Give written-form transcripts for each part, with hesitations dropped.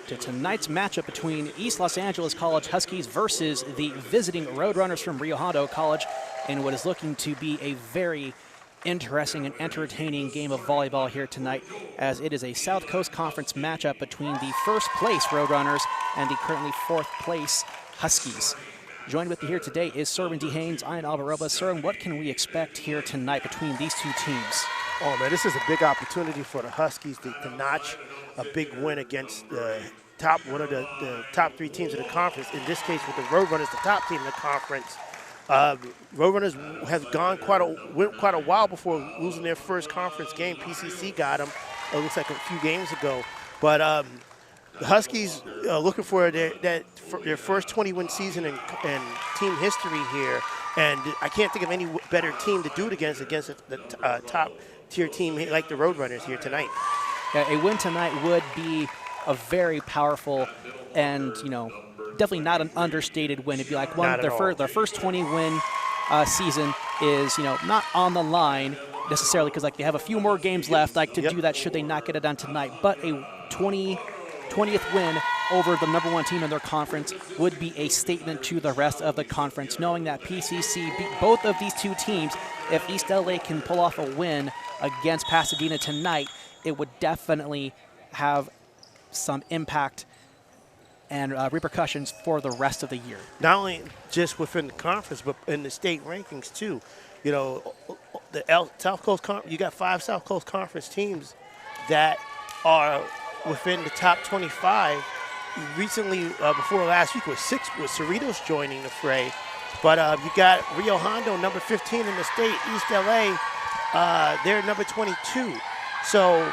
to tonight's matchup between East Los Angeles College Huskies versus the visiting Roadrunners from Rio Hondo College in what is looking to be a very interesting and entertaining game of volleyball here tonight, as it is a South Coast Conference matchup between the first place Roadrunners and the currently fourth place Huskies. Joined with me here today is Cerwin Haynes. I am Albert Robles. Cerwin, what can we expect here tonight between these two teams? Oh man, this is a big opportunity for the Huskies to notch a big win against one of the top three teams in the conference. In this case, with the Roadrunners, the top team in the conference. Roadrunners has went quite a while before losing their first conference game. PCC got them. It looks like a few games ago, but the Huskies looking for their first 20-win season in team history here, and I can't think of any better team to do it against the top-tier team like the Roadrunners here tonight. Yeah, a win tonight would be a very powerful and, definitely not an understated win. It'd be like their first 20-win season is, not on the line necessarily because they have a few more games left to do that should they not get it done tonight. But a 20th win over the number one team in their conference would be a statement to the rest of the conference, knowing that PCC beat both of these two teams. If East LA can pull off a win against Pasadena tonight, it would definitely have some impact and repercussions for the rest of the year. Not only just within the conference, but in the state rankings too. South Coast you got 5 South Coast Conference teams that are within the top 25. Recently, before last week, was 6 with Cerritos joining the fray. But you got Rio Hondo, number 15 in the state. East LA, they're number 22. So,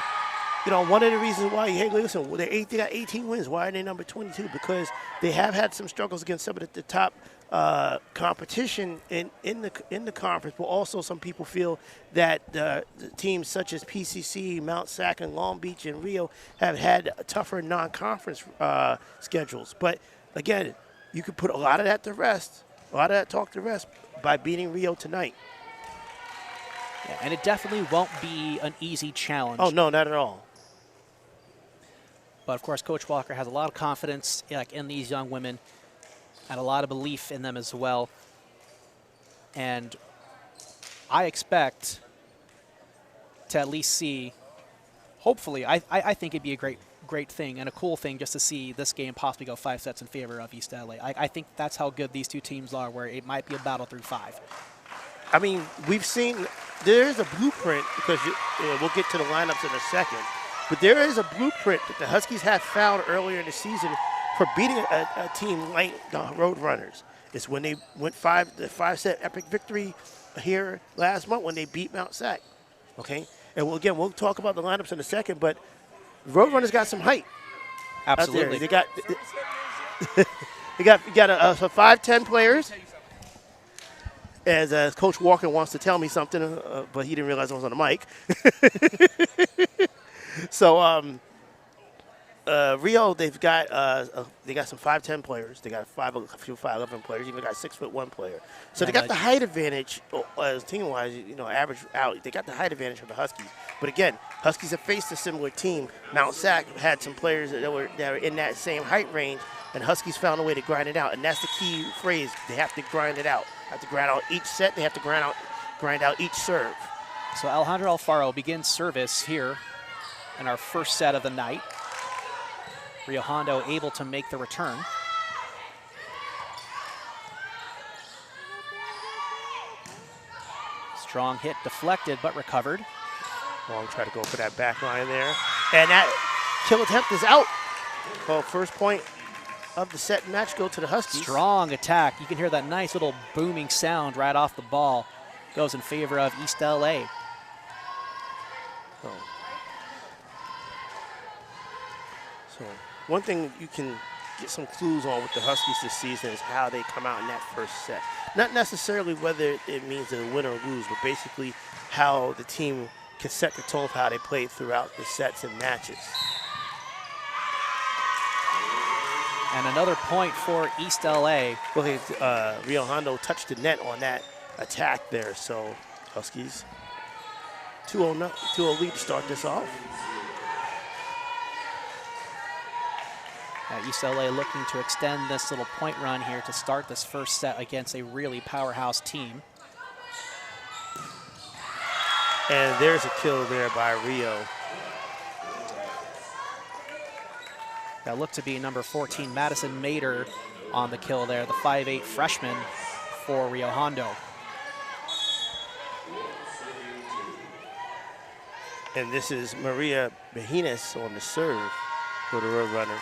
one of the reasons why, hey, listen, they got 18 wins. Why are they number 22? Because they have had some struggles against some of the top competition in the conference, but also some people feel that the teams such as PCC, Mount Sac, and Long Beach and Rio have had tougher non-conference schedules. But again, you could put a lot of that to rest, talk to rest by beating Rio tonight. Yeah, and it definitely won't be an easy challenge. Oh no, not at all. But of course, Coach Walker has a lot of confidence in these young women, and a lot of belief in them as well. And I expect to at least see, hopefully, I think it'd be a great thing and a cool thing just to see this game possibly go 5 sets in favor of East LA. I think that's how good these two teams are, where it might be a battle through 5. I mean, we've seen there is a blueprint, because we'll get to the lineups in a second, but there is a blueprint that the Huskies had found earlier in the season for beating a team like the Roadrunners. It's when they went the 5-set epic victory here last month when they beat Mount Sac. Okay, and we'll talk about the lineups in a second, but Roadrunners got some height. Absolutely, they got they got 5'10" players. As Coach Walker wants to tell me something, but he didn't realize I was on the mic. So Rio, they've got some 5'10" players. They got a few 5'11" players. Even got a 6'1" player. So they got the height advantage as team-wise. Average out. They got the height advantage of the Huskies. But again, Huskies have faced a similar team. Mount Sac had some players that were in that same height range, and Huskies found a way to grind it out. And that's the key phrase. They have to grind it out. Have to grind out each set. They have to grind out each serve. So Alejandro Alfaro begins service here in our first set of the night. Rio Hondo able to make the return. Strong hit deflected but recovered. Long try to go for that back line there. And that kill attempt is out. Well, first point of the set match go to the Huskies. Strong attack. You can hear that nice little booming sound right off the ball. Goes in favor of East LA. So one thing you can get some clues on with the Huskies this season is how they come out in that first set. Not necessarily whether it means a win or lose, but basically how the team can set the tone of how they play throughout the sets and matches. And another point for East LA. Well, Rio Hondo touched the net on that attack there, so Huskies 2-0 lead to start this off. East LA looking to extend this little point run here to start this first set against a really powerhouse team. And there's a kill there by Rio. That looked to be number 14, Madison Mater, on the kill there, the 5'8" freshman for Rio Hondo. And this is Maria Haynes on the serve for the Roadrunners.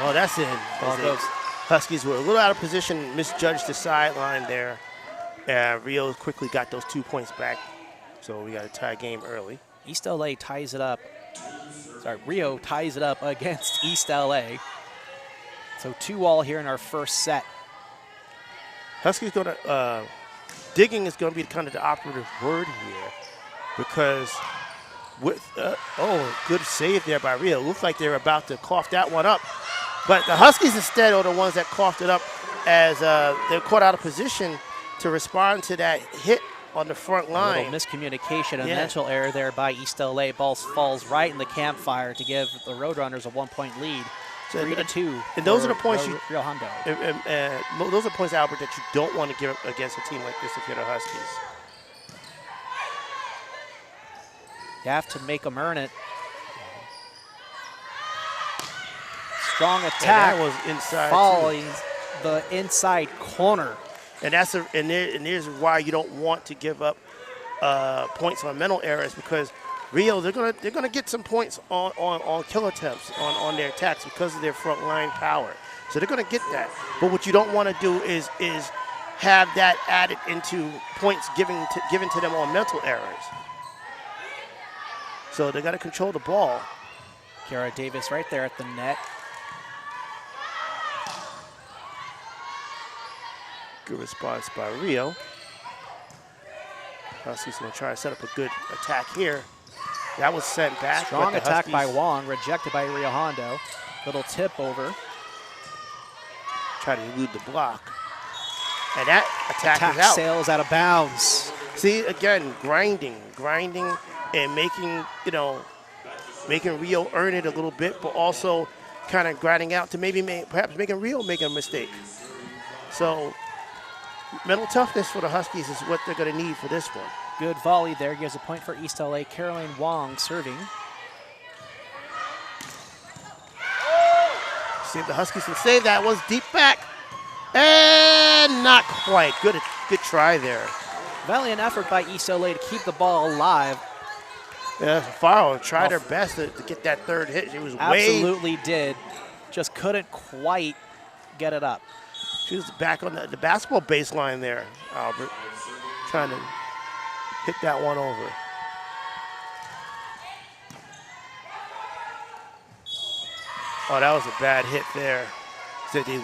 Oh, that's in. Ball goes. Huskies were a little out of position, misjudged the sideline there. Rio quickly got those 2 points back, so we got a tie game early. East LA ties it up. Sorry, Rio ties it up against East LA. So 2-all here in our first set. Huskies going to, digging is going to be kind of the operative word here, because with, oh, good save there by Rio. Looks like they're about to cough that one up. But the Huskies instead are the ones that coughed it up as they're caught out of position to respond to that hit on the front line. A little miscommunication, a mental error there by East LA. Ball falls right in the campfire to give the Roadrunners a 1-point lead. So 3-2. And those are the points Rio Hondo. Those are points, Albert, that you don't want to give up against a team like this if you're the Huskies. You have to make them earn it. Strong attack. And that was inside. Following the inside corner. And that's and there's why you don't want to give up points on mental errors, because Rio, they're gonna get some points on kill attempts on their attacks because of their front line power. So they're gonna get that. But what you don't want to do is have that added into points given to them on mental errors. So they got to control the ball. Kiara Davis right there at the net. Good response by Rio. Huskies going to try to set up a good attack here. That was sent back. Strong attack by Wong, rejected by Rio Hondo. Little tip over. Try to elude the block. And that attack is out. Sails out of bounds. See, again, grinding and making Rio earn it a little bit, but also kind of grinding out to perhaps making Rio make a mistake. So mental toughness for the Huskies is what they're going to need for this one. Good volley there. Gives a point for East LA. Caroline Wong serving. See if the Huskies can save that. Was deep back. And not quite. Good try there. Valiant effort by East LA to keep the ball alive. Yeah, Faro tried her best to get that third hit. She was absolutely did. Just couldn't quite get it up. She was back on the basketball baseline there, Albert, trying to hit that one over. Oh, that was a bad hit there. So she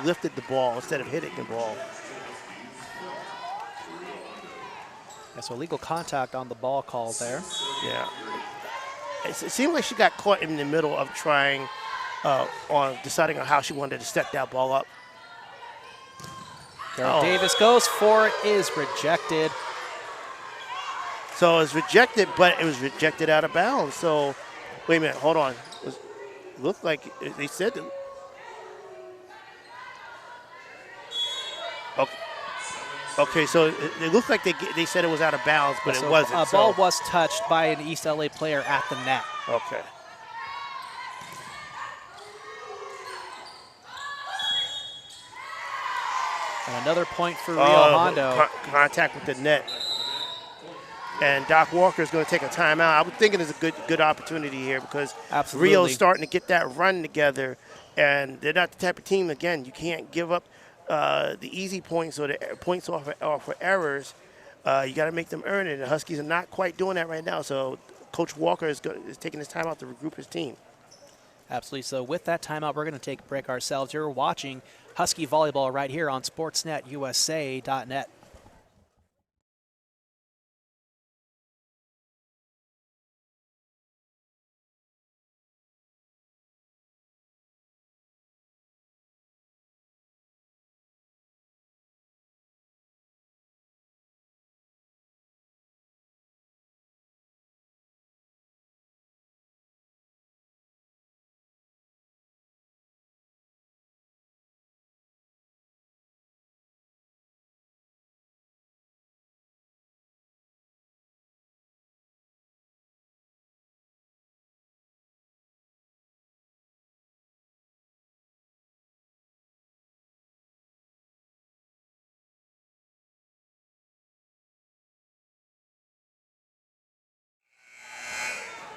lifted the ball instead of hitting the ball. Yeah, so illegal contact on the ball called there. Yeah. It seemed like she got caught in the middle of trying on deciding on how she wanted to set that ball up. Davis goes for it, is rejected. So it's rejected, but it was rejected out of bounds. So, wait a minute, hold on. It looked like they said that. Okay, so it looked like they said it was out of bounds, but it wasn't. A ball was touched by an East LA player at the net. Okay. And another point for Rio Hondo. Contact with the net. And Doc Walker is going to take a timeout. I was thinking it's a good opportunity here because Rio's starting to get that run together, and they're not the type of team, again, you can't give up the easy points or the points off of errors. You got to make them earn it. The Huskies are not quite doing that right now, so Coach Walker is taking his time out to regroup his team. Absolutely. So with that timeout, we're going to take a break ourselves. You're watching Husky Volleyball right here on SportsNetUSA.net.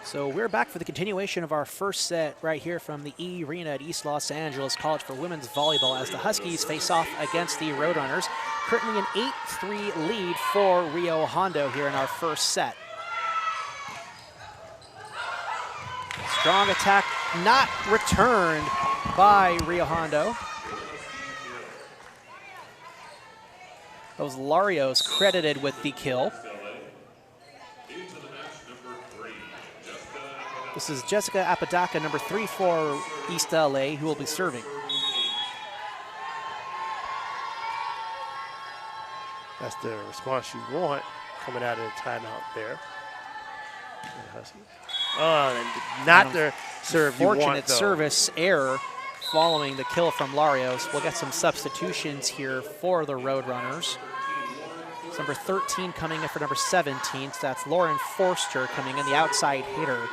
So we're back for the continuation of our first set right here from the E Arena at East Los Angeles College for Women's Volleyball as the Huskies face off against the Roadrunners. Currently an 8-3 lead for Rio Hondo here in our first set. Strong attack not returned by Rio Hondo. Those Larios credited with the kill. This is Jessica Apodaca, number 3 for East LA, who will be serving. That's the response you want coming out of the timeout there. And not the serve you want, Fortunate though. service error following the kill from Larios. We'll get some substitutions here for the Roadrunners. It's number 13 coming in for number 17, so that's Lauren Forster coming in, the outside hitter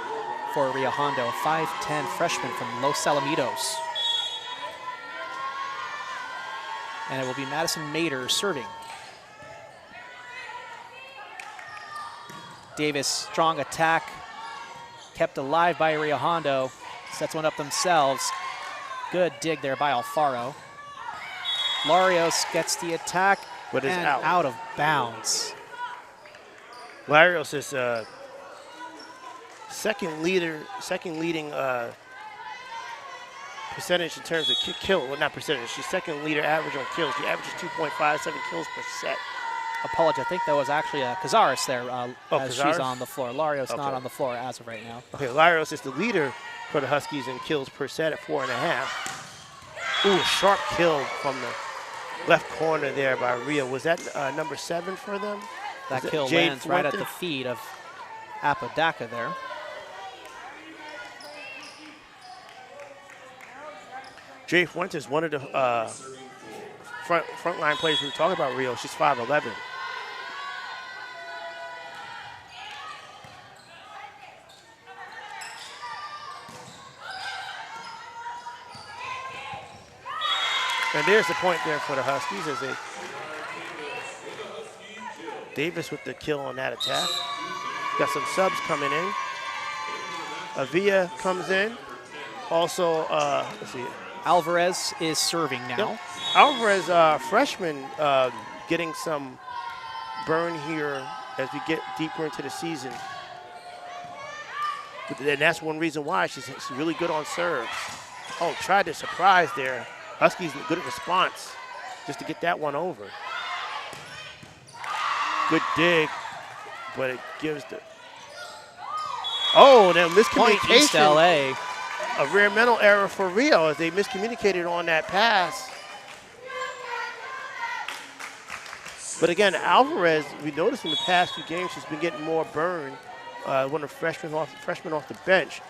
for Rio Hondo, 5'10" freshman from Los Alamitos. And it will be Madison Mader serving. Davis, strong attack, kept alive by Rio Hondo, sets one up themselves. Good dig there by Alfaro. Larios gets the attack, but is out of bounds. Larios is second leading percentage in terms of kill. Well, not percentage. She's second leader average on kills. She averages 2.57 kills per set. Apologize. I think that was actually Cazares there as Cazares? she's on the floor. Larios not on the floor as of right now. Okay, Larios is the leader for the Huskies in kills per set at 4.5. Ooh, a sharp kill from the left corner there by Rio. Was that number 7 for them? That kill lands right at the feet of Apodaca there. Jay Fuentes, one of the front line players we were talking about, Rio. She's 5'11". And there's the point there for the Huskies as they Davis with the kill on that attack. Got some subs coming in. Avia comes in. Also, let's see. Alvarez is serving now. Yep. Alvarez, freshman, getting some burn here as we get deeper into the season. And that's one reason why she's really good on serves. Oh, tried to surprise there. Huskies good at response just to get that one over. Good dig, but it gives the... Oh, now miscommunication. Point East LA. A rare mental error for Rio as they miscommunicated on that pass. But again, Alvarez, we noticed in the past few games, she's been getting more burn. One of the freshmen off the bench.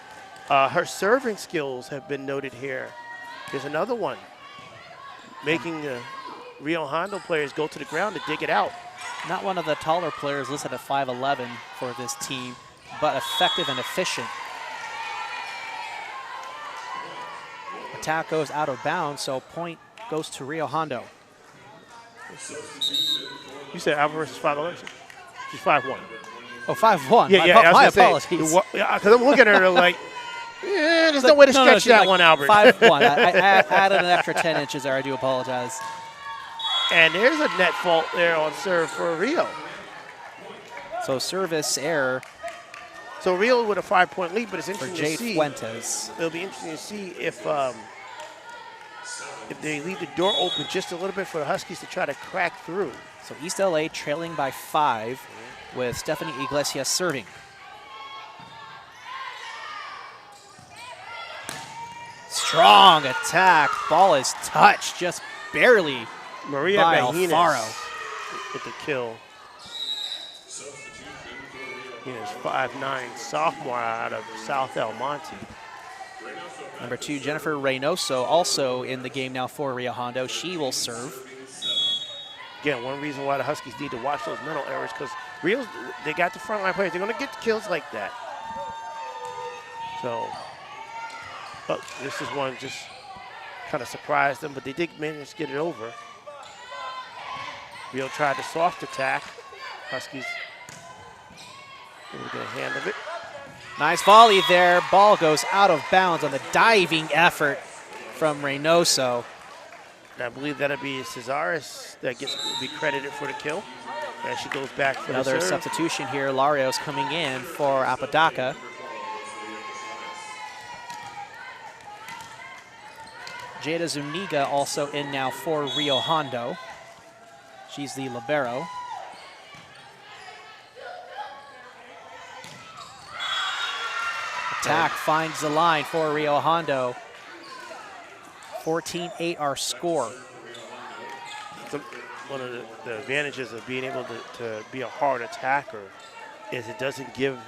Her serving skills have been noted here. Here's another one, making the Rio Hondo players go to the ground to dig it out. Not one of the taller players listed at 5'11" for this team, but effective and efficient. Attack goes out of bounds, so point goes to Rio Hondo. You said Alvarez is 5'11"? She's 5'1". Oh, 5'1". Yeah, my apologies. Because I'm looking at her like, there's no way to stretch that one, Albert. 5'1". I added an extra 10 inches there. I do apologize. And there's a net fault there on serve for Rio. So service error. So Rio with a 5-point lead, but it's interesting for Jade to see. Fuentes. It'll be interesting to see if they leave the door open just a little bit for the Huskies to try to crack through. So East LA trailing by 5 with Stephanie Iglesias serving. Strong attack. Ball is touched just barely Maria by Bahinas Alfaro with the kill. Is 5'9", sophomore out of South El Monte. Number 2, Jennifer Reynoso, also in the game now for Rio Hondo. She will serve. Again, one reason why the Huskies need to watch those mental errors, because Rio's, they got the frontline players. They're going to get kills like that. So, this is one just kind of surprised them, but they did manage to get it over. Rio tried the soft attack. Huskies will get a hand of it. Nice volley there. Ball goes out of bounds on the diving effort from Reynoso. I believe that'll be Cesaris that will be credited for the kill. And she goes back for another the serve. Substitution here. Larios coming in for Apodaca. Jada Zuniga also in now for Rio Hondo. She's the libero. Attack finds the line for Rio Hondo. 14-8 our score. One of the advantages of being able to be a hard attacker is it doesn't give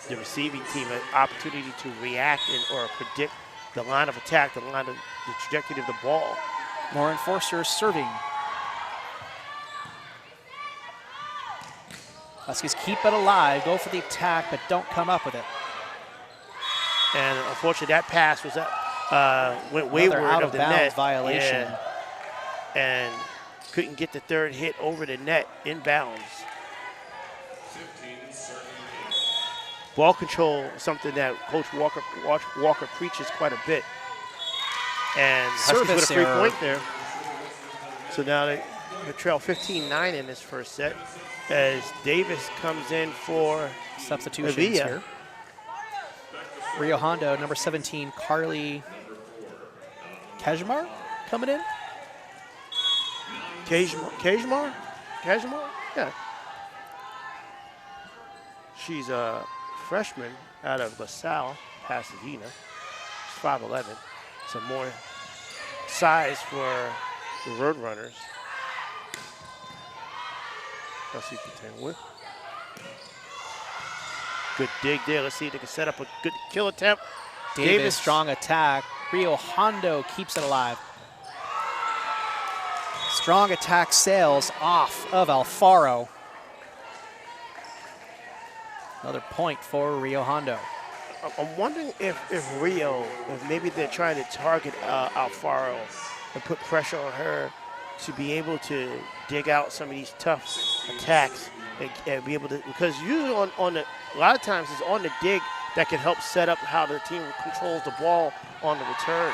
the receiving team an opportunity to react or predict the line of attack, the trajectory of the ball. More enforcers serving. Huskies keep it alive, go for the attack, but don't come up with it. And unfortunately, that pass was went wayward out of the net. Violation. Yeah. And couldn't get the third hit over the net inbounds. Ball control, something that Coach Walker preaches quite a bit. And Huskies with a free point there. So now they trail 15-9 in this first set as Davis comes in for substitutions here. Rio Hondo, number 17, Carly Kajmar coming in. Kajmar? Yeah. She's a freshman out of LaSalle, Pasadena. She's 5'11". Some more size for the Roadrunners. Let's see if we can with. Good dig there. Let's see if they can set up a good kill attempt. Davis strong attack. Rio Hondo keeps it alive. Strong attack sails off of Alfaro. Another point for Rio Hondo. I'm wondering if maybe they're trying to target Alfaro and put pressure on her to be able to dig out some of these tough attacks and be able to, because usually a lot of times it's on the dig that can help set up how the team controls the ball on the return.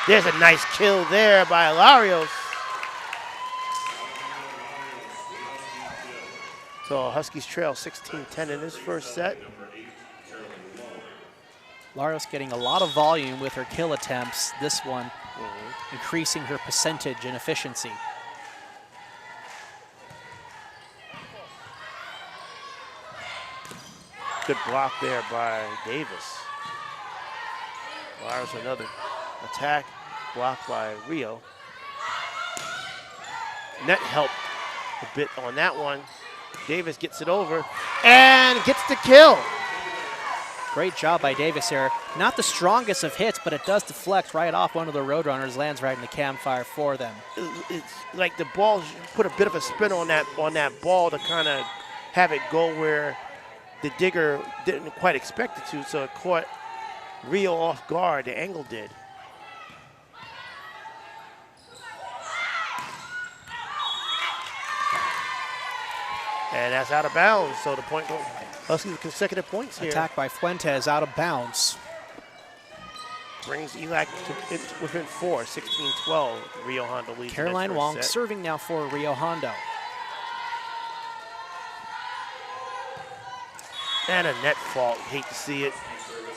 There's a nice kill there by Larios. So Huskies trail 16-10 in this first set. Larios getting a lot of volume with her kill attempts. This one increasing her percentage and efficiency. Good block there by Davis. Larios another attack, blocked by Rio. Net helped a bit on that one. Davis gets it over and gets the kill. Great job by Davis here. Not the strongest of hits, but it does deflect right off one of the Roadrunners, lands right in the campfire for them. It's like the ball put a bit of a spin on that ball to kind of have it go where the digger didn't quite expect it to, so it caught Rio off guard. The angle did. And that's out of bounds, so the point goes. Huskies with consecutive points here. Attack by Fuentes out of bounds. Brings ELAC within 4, 16-12. Rio Hondo leads. Caroline Wong serving now for Rio Hondo. And a net fault. Hate to see it,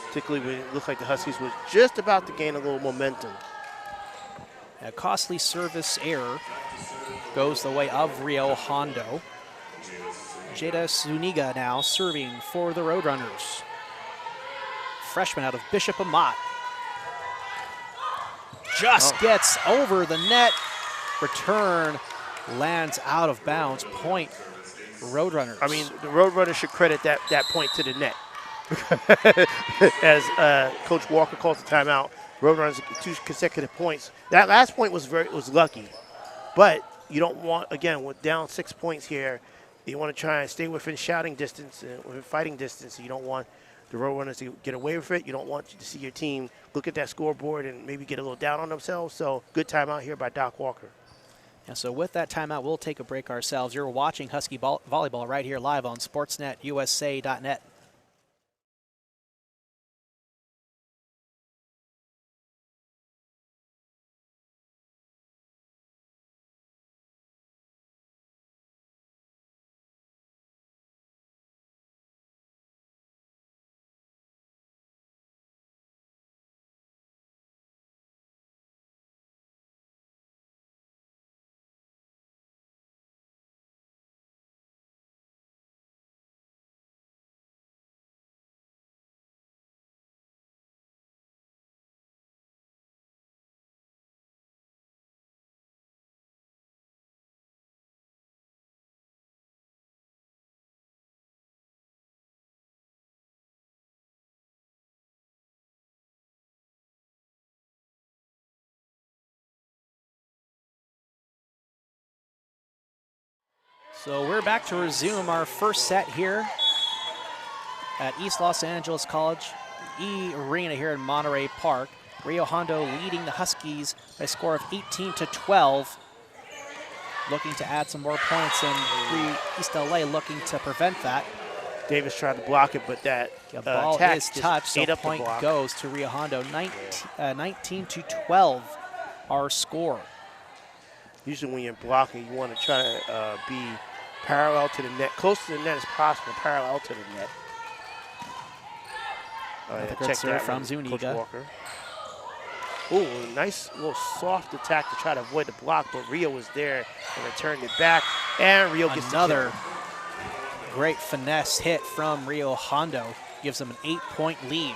particularly when it looked like the Huskies was just about to gain a little momentum. A costly service error goes the way of Rio Hondo. Jada Zuniga now serving for the Roadrunners. Freshman out of Bishop Amat. Just gets over the net. Return lands out of bounds. Point Roadrunners. I mean, the Roadrunners should credit that point to the net. As Coach Walker calls the timeout, Roadrunners 2 consecutive points. That last point was lucky, but you don't want, again, with down 6 points here, you want to try and stay within shouting distance, within fighting distance. You don't want the Roadrunners to get away with it. You don't want to see your team look at that scoreboard and maybe get a little down on themselves. So good timeout here by Doc Walker. And so with that timeout, we'll take a break ourselves. You're watching Husky Volleyball right here live on SportsNetUSA.net. So we're back to resume our first set here at East Los Angeles College Arena here in Monterey Park. Rio Hondo leading the Huskies by a score of 18-12. Looking to add some more points, and East LA looking to prevent that. Davis tried to block it, but that ball is touched, so point goes to Rio Hondo. 19-12 our score. Usually when you're blocking, you want to try to be parallel to the net, close to the net as possible, parallel to the net. Good serve from Zuniga. Ooh, nice little soft attack to try to avoid the block, but Rio was there and returned it back, and Rio gets another great finesse hit from Rio Hondo. Gives them an 8-point lead.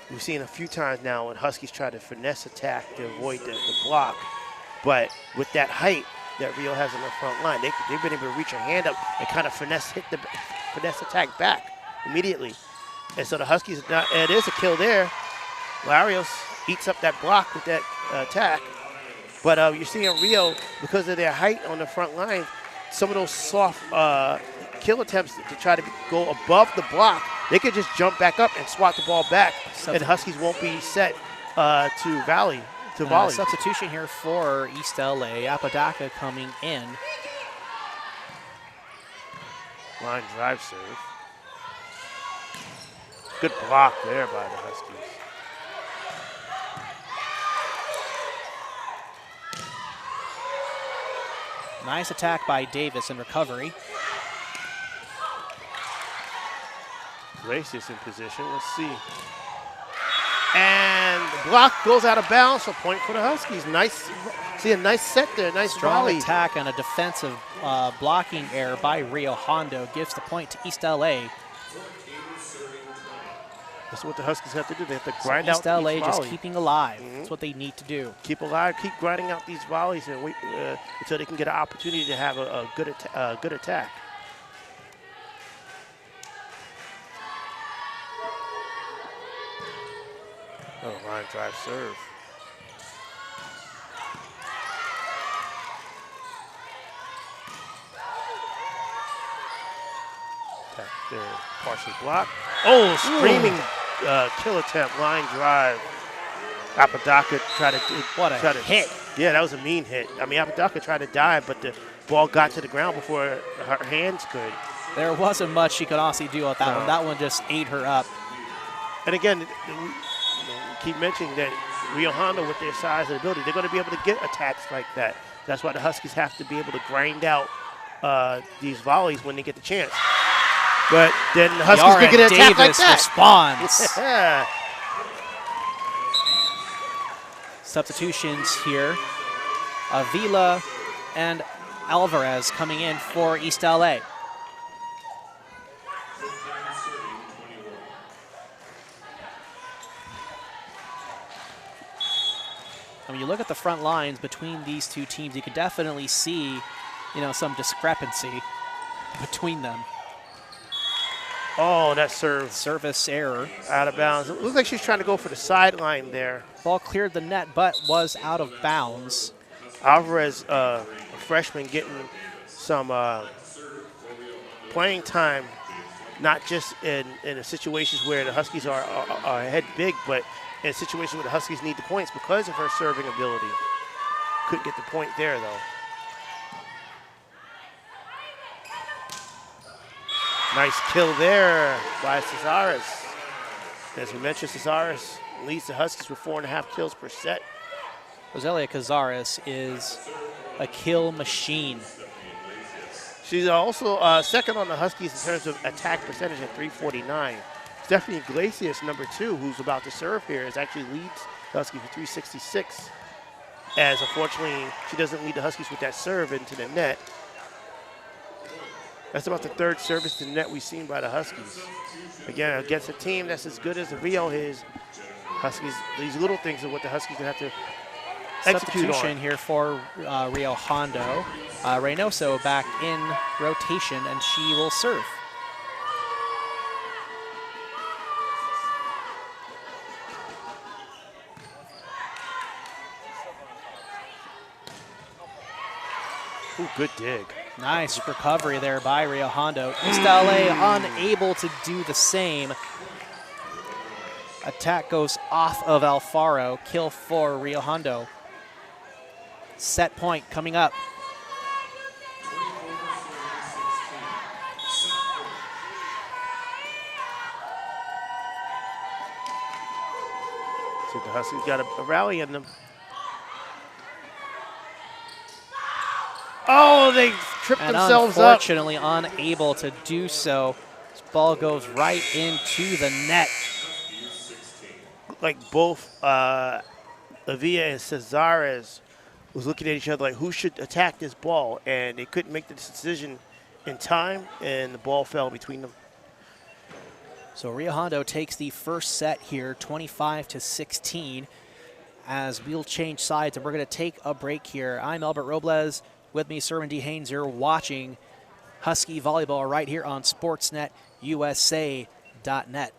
We've seen a few times now when Huskies try to finesse attack to avoid the block, but with that height that Rio has on the front line, they've been able to reach a hand up and kind of finesse attack back immediately. And so the Huskies, it is a kill there. Larios eats up that block with that attack. But you're seeing Rio, because of their height on the front line, some of those soft kill attempts to try to go above the block, they could just jump back up and swat the ball back, and the Huskies won't be set to volley. Substitution here for East LA. Apodaca coming in. Line drive serve. Good block there by the Huskies. Nice attack by Davis in recovery. Gracious in position. Let's see. And the block goes out of bounds, so point for the Huskies. Nice, see a nice set there, nice strong volley. Attack and a defensive blocking error by Rio Hondo gives the point to East LA. That's what the Huskies have to do. They have to grind out East LA these just volleys. keeping alive. That's what they need to do. Keep alive, keep grinding out these volleys and wait until they can get an opportunity to have a good attack. Oh, line drive serve. Attack there, partially blocked. Oh, screaming kill attempt, line drive. Apodaca tried to hit. Yeah, that was a mean hit. I mean, Apodaca tried to dive, but the ball got to the ground before her hands could. There wasn't much she could honestly do with that one. That one just ate her up. And again, we keep mentioning that Rio Hondo, with their size and ability, they're going to be able to get attacks like that. That's why the Huskies have to be able to grind out these volleys when they get the chance. But then the Huskies can get an attack like that. Responds. Yeah. Substitutions here. Avila and Alvarez coming in for East LA. When you look at the front lines between these two teams, you can definitely see, some discrepancy between them. Oh, that serve. Service error. Out of bounds. It looks like she's trying to go for the sideline there. Ball cleared the net, but was out of bounds. Alvarez, a freshman, getting some playing time, not just in situations where the Huskies are ahead big, but in situations where the Huskies need the points because of her serving ability. Couldn't get the point there, though. Nice kill there by Cesares. As we mentioned, Cesares leads the Huskies with 4.5 kills per set. Roselia Cazares is a kill machine. She's also second on the Huskies in terms of attack percentage at 349. Stephanie Iglesias, number 2, who's about to serve here, is actually leads the Huskies with 366. As unfortunately, she doesn't lead the Huskies with that serve into the net. That's about the 3rd service to the net we've seen by the Huskies. Again, against a team that's as good as the Rio is, Huskies, these little things are what the Huskies are going to have to execute on. Substitution here for Rio Hondo. Reynoso back in rotation, and she will serve. Ooh, good dig. Nice recovery there by Rio Hondo. East LA unable to do the same. Attack goes off of Alfaro. Kill for Rio Hondo. Set point coming up. See if the Huskies got a rally in them. Oh, they tripped themselves up. Unfortunately, unable to do so. This ball goes right into the net. Like both Avia and Cesares was looking at each other like who should attack this ball, and they couldn't make the decision in time, and the ball fell between them. So Rio Hondo takes the first set here, 25-16, as we'll change sides, and we're going to take a break here. I'm Albert Robles. With me, Cerwin D. Haynes. You're watching Husky Volleyball right here on SportsNetUSA.net.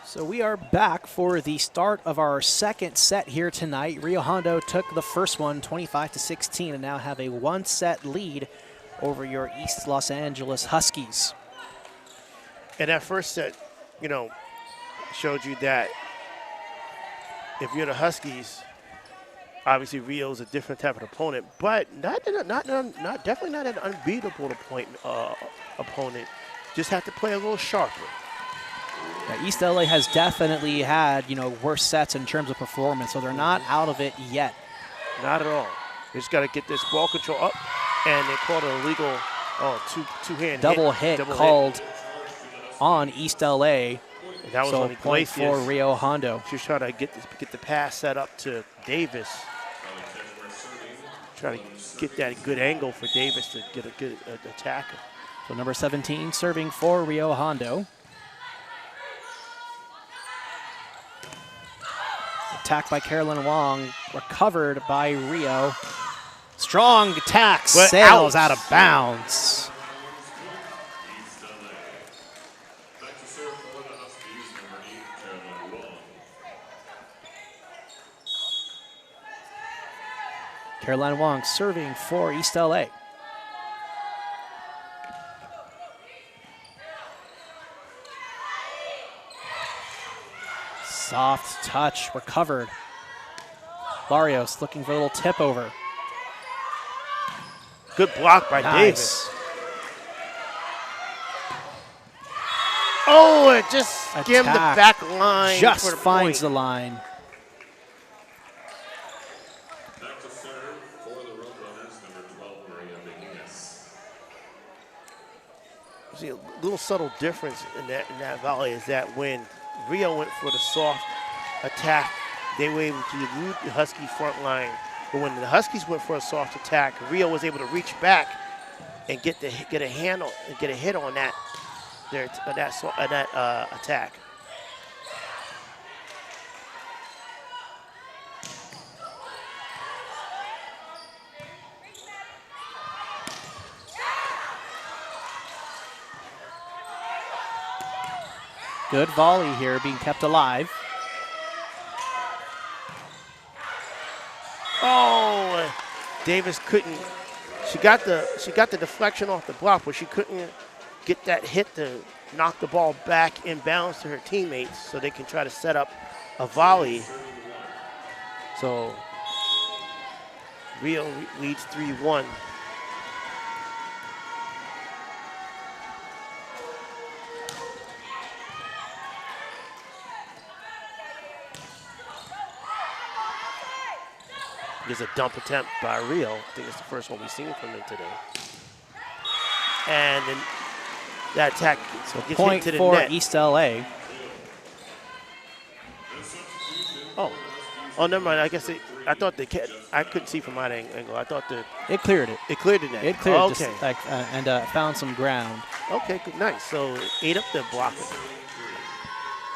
So we are back for the start of our second set here tonight. Rio Hondo took the first one 25-16 and now have a 1-set lead over your East Los Angeles Huskies. And that first set, you know, showed you that if you're the Huskies, obviously Rio's a different type of opponent, but definitely not an unbeatable opponent. Just have to play a little sharper. Yeah, East LA has definitely had, you know, worse sets in terms of performance, so they're not out of it yet. Not at all. They just got to get this ball control up, and they called an illegal two-hand double hit called on East LA. That was so only point for Rio Hondo. She's trying to get the pass set up to Davis. Trying to get that good angle for Davis to get a good attack. So number 17 serving for Rio Hondo. Attack by Carolyn Wong, recovered by Rio. Strong attack, sails out of bounds. Caroline Wong serving for East LA. Soft touch, recovered. Barrios looking for a little tip over. Good block by Davis. Oh, it just skimmed the back line. Just for the finds point. the line. Back to serve for the Roadrunners, number 12, Maria Haynes. See, a little subtle difference in that volley is that when Rio went for the soft attack, they were able to elude the Husky front line. But when the Huskies went for a soft attack, Rio was able to reach back and get a handle and get a hit on that attack. Good volley here, being kept alive. Oh, Davis couldn't. She got the deflection off the block, but she couldn't get that hit to knock the ball back in bounds to her teammates, so they can try to set up a volley. So Rio leads 3-1. There's a dump attempt by Rio. I think it's the first one we've seen from him today. And then that attack gets Point hit to the for net. East LA. Oh, never mind. I guess I thought I couldn't see from my angle. I thought It cleared it. it cleared the net. It cleared okay. just like, and found some ground. Okay, good, nice. So ate up the block.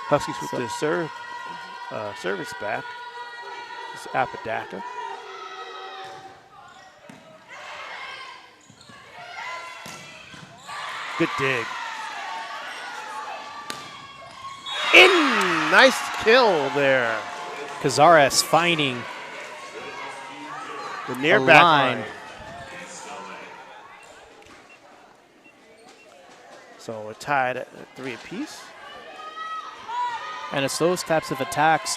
Huskies with the service back. It's Apodaca. Good dig. Nice kill there. Cazares finding The near a back line. line. So we're tied at 3 apiece. And it's those types of attacks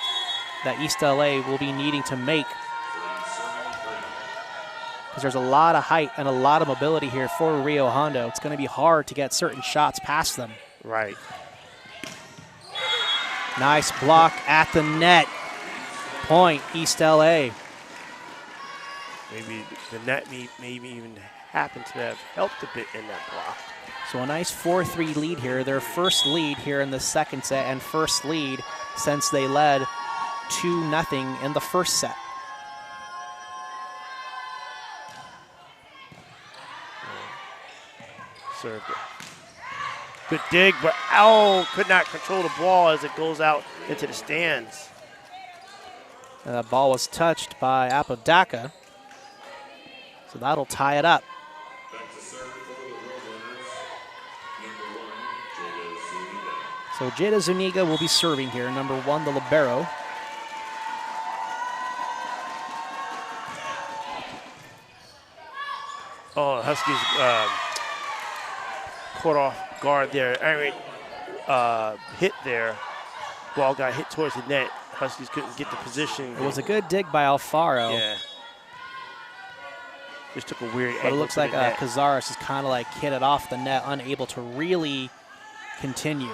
that East LA will be needing to make, because there's a lot of height and a lot of mobility here for Rio Hondo. It's going to be hard to get certain shots past them. Right. Nice block at the net. Point, East LA. Maybe the net maybe even happened to have helped a bit in that block. So a nice 4-3 lead here. Their first lead here in the second set, and first lead since they led 2-0 in the first set. Served it. Good dig, but could not control the ball as it goes out into the stands. And that ball was touched by Apodaca. So that'll tie it up. Back to serve for the Roadrunners, number 1, Jada Zuniga. So Jada Zuniga will be serving here, number 1, the libero. Oh, Huskies caught off guard there. Aaron hit there. Ball got hit towards the net. Huskies couldn't get the position. It was a good dig by Alfaro. Yeah. Just took a weird But it angle looks to like the net. Cazares is kind of like hit it off the net, unable to really continue.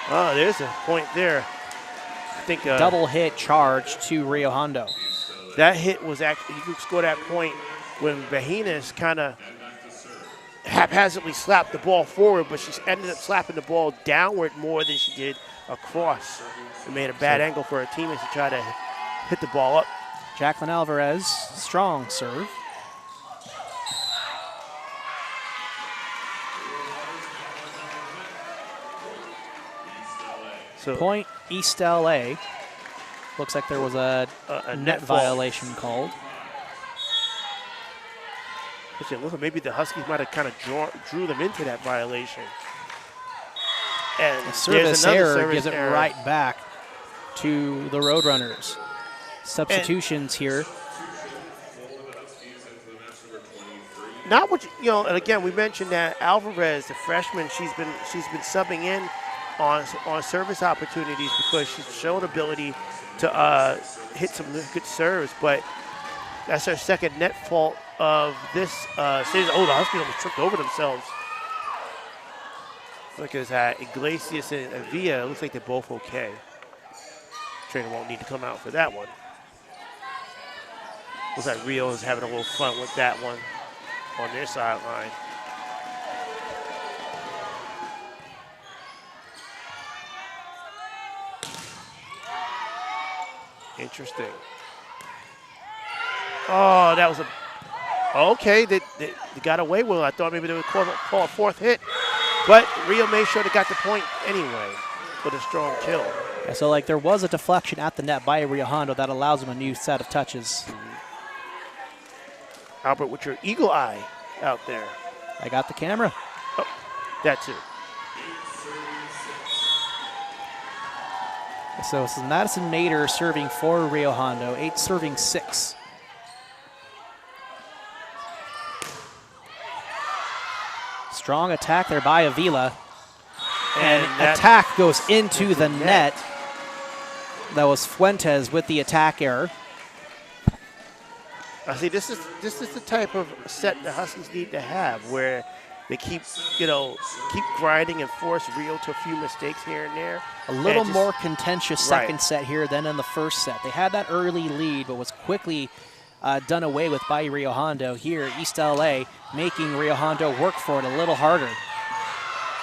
Oh, there's a point there. I think Double hit charge to Rio Hondo. that hit was actually, you could score that point when Haynes kind of haphazardly slapped the ball forward, but she ended up slapping the ball downward more than she did across. It made a bad angle for her teammates to try to hit the ball up. Jacqueline Alvarez, strong serve. So Point East LA. Looks like there was a net fault. violation called. Look, maybe the Huskies might have kind of drew them into that violation. And A there's service another error service gives it error. right back to the Roadrunners. Substitutions here. Not what you know. And again, we mentioned that Alvarez, the freshman, she's been subbing in on service opportunities because she's shown ability to hit some good serves. But that's her second net fault of this series. Oh, the Huskies almost tripped over themselves. Look at that, Iglesias and Avia. Looks like they're both okay. Trainer won't need to come out for that one. Looks like Rio is having a little fun with that one on their sideline. Interesting. Oh, that was okay. They got away with it. I thought maybe they would call a fourth hit, but Rio made sure they got the point anyway with a strong kill. Yeah, so like there was a deflection at the net by Rio Hondo that allows him a new set of touches. Albert, with your eagle eye out there. I got the camera. Oh, that too. So this is Madison Nader serving for Rio Hondo, 8 serving 6. Strong attack there by Avila. And attack goes into the net. That was Fuentes with the attack error. I see. This is the type of set the Huskies need to have, where they keep grinding and force Rio to a few mistakes here and there. A little more contentious second set here than in the first set. They had that early lead, but was quickly done away with by Rio Hondo. Here, East LA making Rio Hondo work for it a little harder.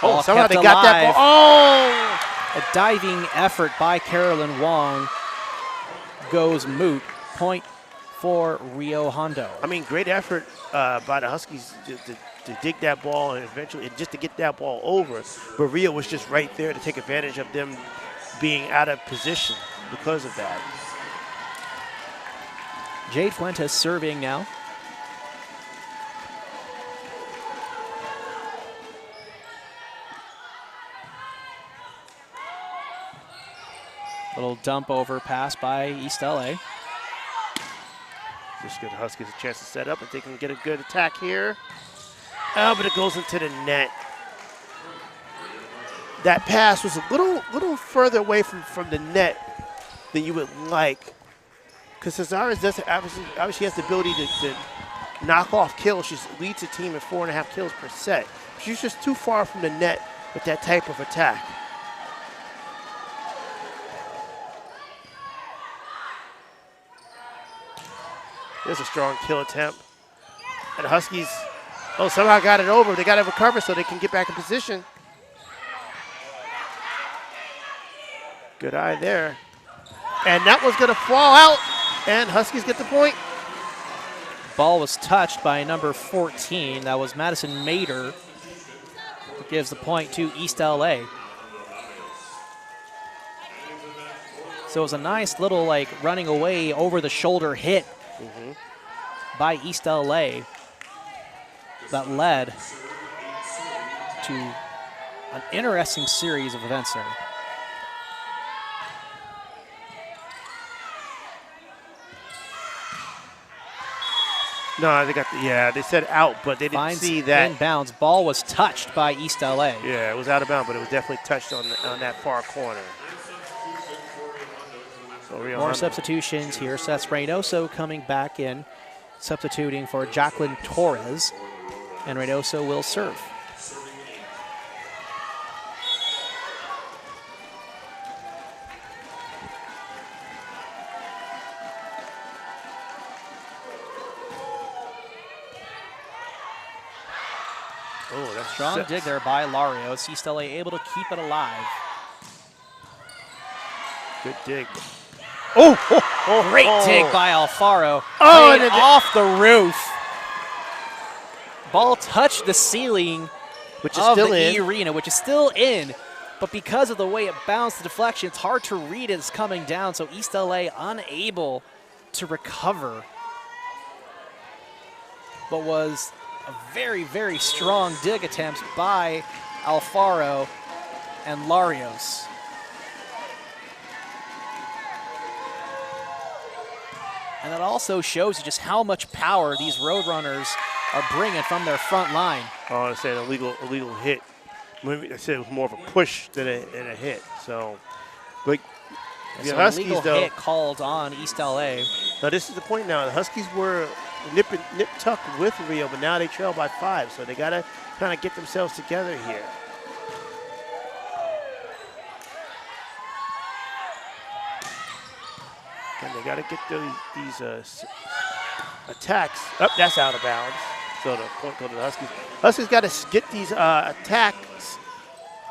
Oh, somehow they got that ball. Oh! A diving effort by Carolyn Wong goes moot. Point for Rio Hondo. I mean, great effort by the Huskies to dig that ball and eventually just to get that ball over. But Rio was just right there to take advantage of them being out of position because of that. Jade Fuentes serving now. Little dump over pass by East LA. Just give the Huskies a chance to set up if they can get a good attack here. Oh, but it goes into the net. That pass was a little further away from the net than you would like. Because Cazares doesn't obviously has the ability to knock off kills. She leads the team at 4.5 kills per set. She's just too far from the net with that type of attack. There's a strong kill attempt. And the Huskies, somehow got it over. They got to recover so they can get back in position. Good eye there. And that was going to fall out, and Huskies get the point. Ball was touched by number 14. That was Madison Mader. Who gives the point to East LA. So it was a nice little running away over the shoulder hit by East LA that led to an interesting series of events there. No, they got they said out, but they didn't see that. Inbounds. Ball was touched by East LA. Yeah, it was out of bounds, but it was definitely touched on that far corner. So Rio More Hondo. substitutions here. Seth Reynoso coming back in, substituting for Jacqueline Torres, and Reynoso will serve. Oh, that's Strong dig there by Larios. East LA able to keep it alive. Good dig. Great dig by Alfaro. Oh, and off the roof. Ball touched the ceiling which is of still the in. arena, which is still in. But because of the way it bounced, the deflection, it's hard to read as it's coming down. So East LA unable to recover. But was a very, very strong dig attempt by Alfaro and Larios. And that also shows you just how much power these Roadrunners are bringing from their front line. Oh, I said illegal hit. I said it was more of a push than a hit. So, but the Huskies, illegal though, hit called on East LA. now this is the point. Now the Huskies were nip tuck with Rio, but now they trail by 5. So they got to kind of get themselves together here. And they got to get these attacks. That's out of bounds. So the point goes to the Huskies. Huskies got to get these attacks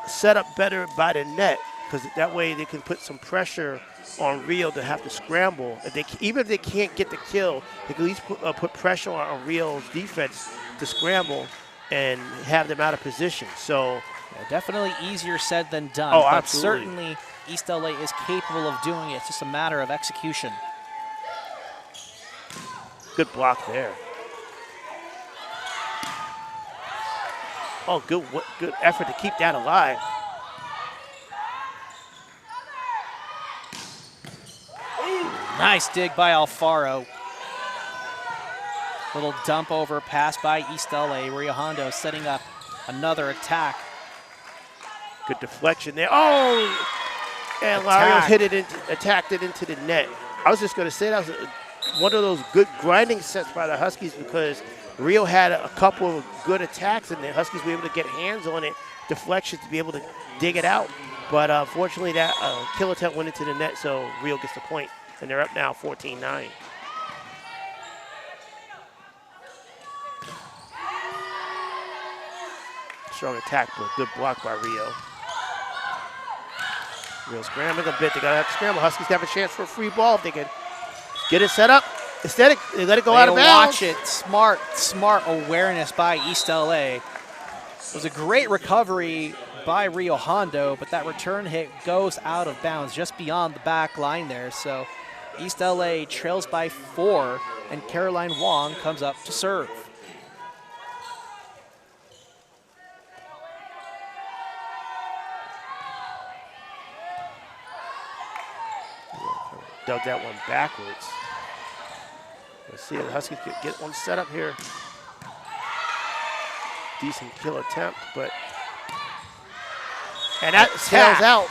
set up better by the net, because that way they can put some pressure on Rio to have to scramble. Even if they can't get the kill, they can at least put pressure on Rio's defense to scramble and have them out of position. So yeah, definitely easier said than done. Oh, but absolutely. certainly East LA is capable of doing it. It's just a matter of execution. good block there. Oh, good effort to keep that alive. Nice dig by Alfaro. Little dump over pass by East LA. Rio Hondo setting up another attack. Good deflection there. Oh, and Larios attacked it into the net. I was just going to say that was one of those good grinding sets by the Huskies, because Rio had a couple of good attacks, and the Huskies were able to get hands on it, deflections to be able to dig it out. But unfortunately, that kill attempt went into the net, so Rio gets the point, and they're up now 14-9. Strong attack, but good block by Rio. Rio scrambling a bit. They gotta have to scramble. Huskies have a chance for a free ball if they can get it set up. Instead, they let it go out of bounds. Watch it. Smart awareness by East LA. It was a great recovery by Rio Hondo, but that return hit goes out of bounds just beyond the back line there. So East LA trails by 4, and Caroline Wong comes up to serve. Dug that one backwards. Let's see if the Huskies could get one set up here. Decent kill attempt, but. And that sails out.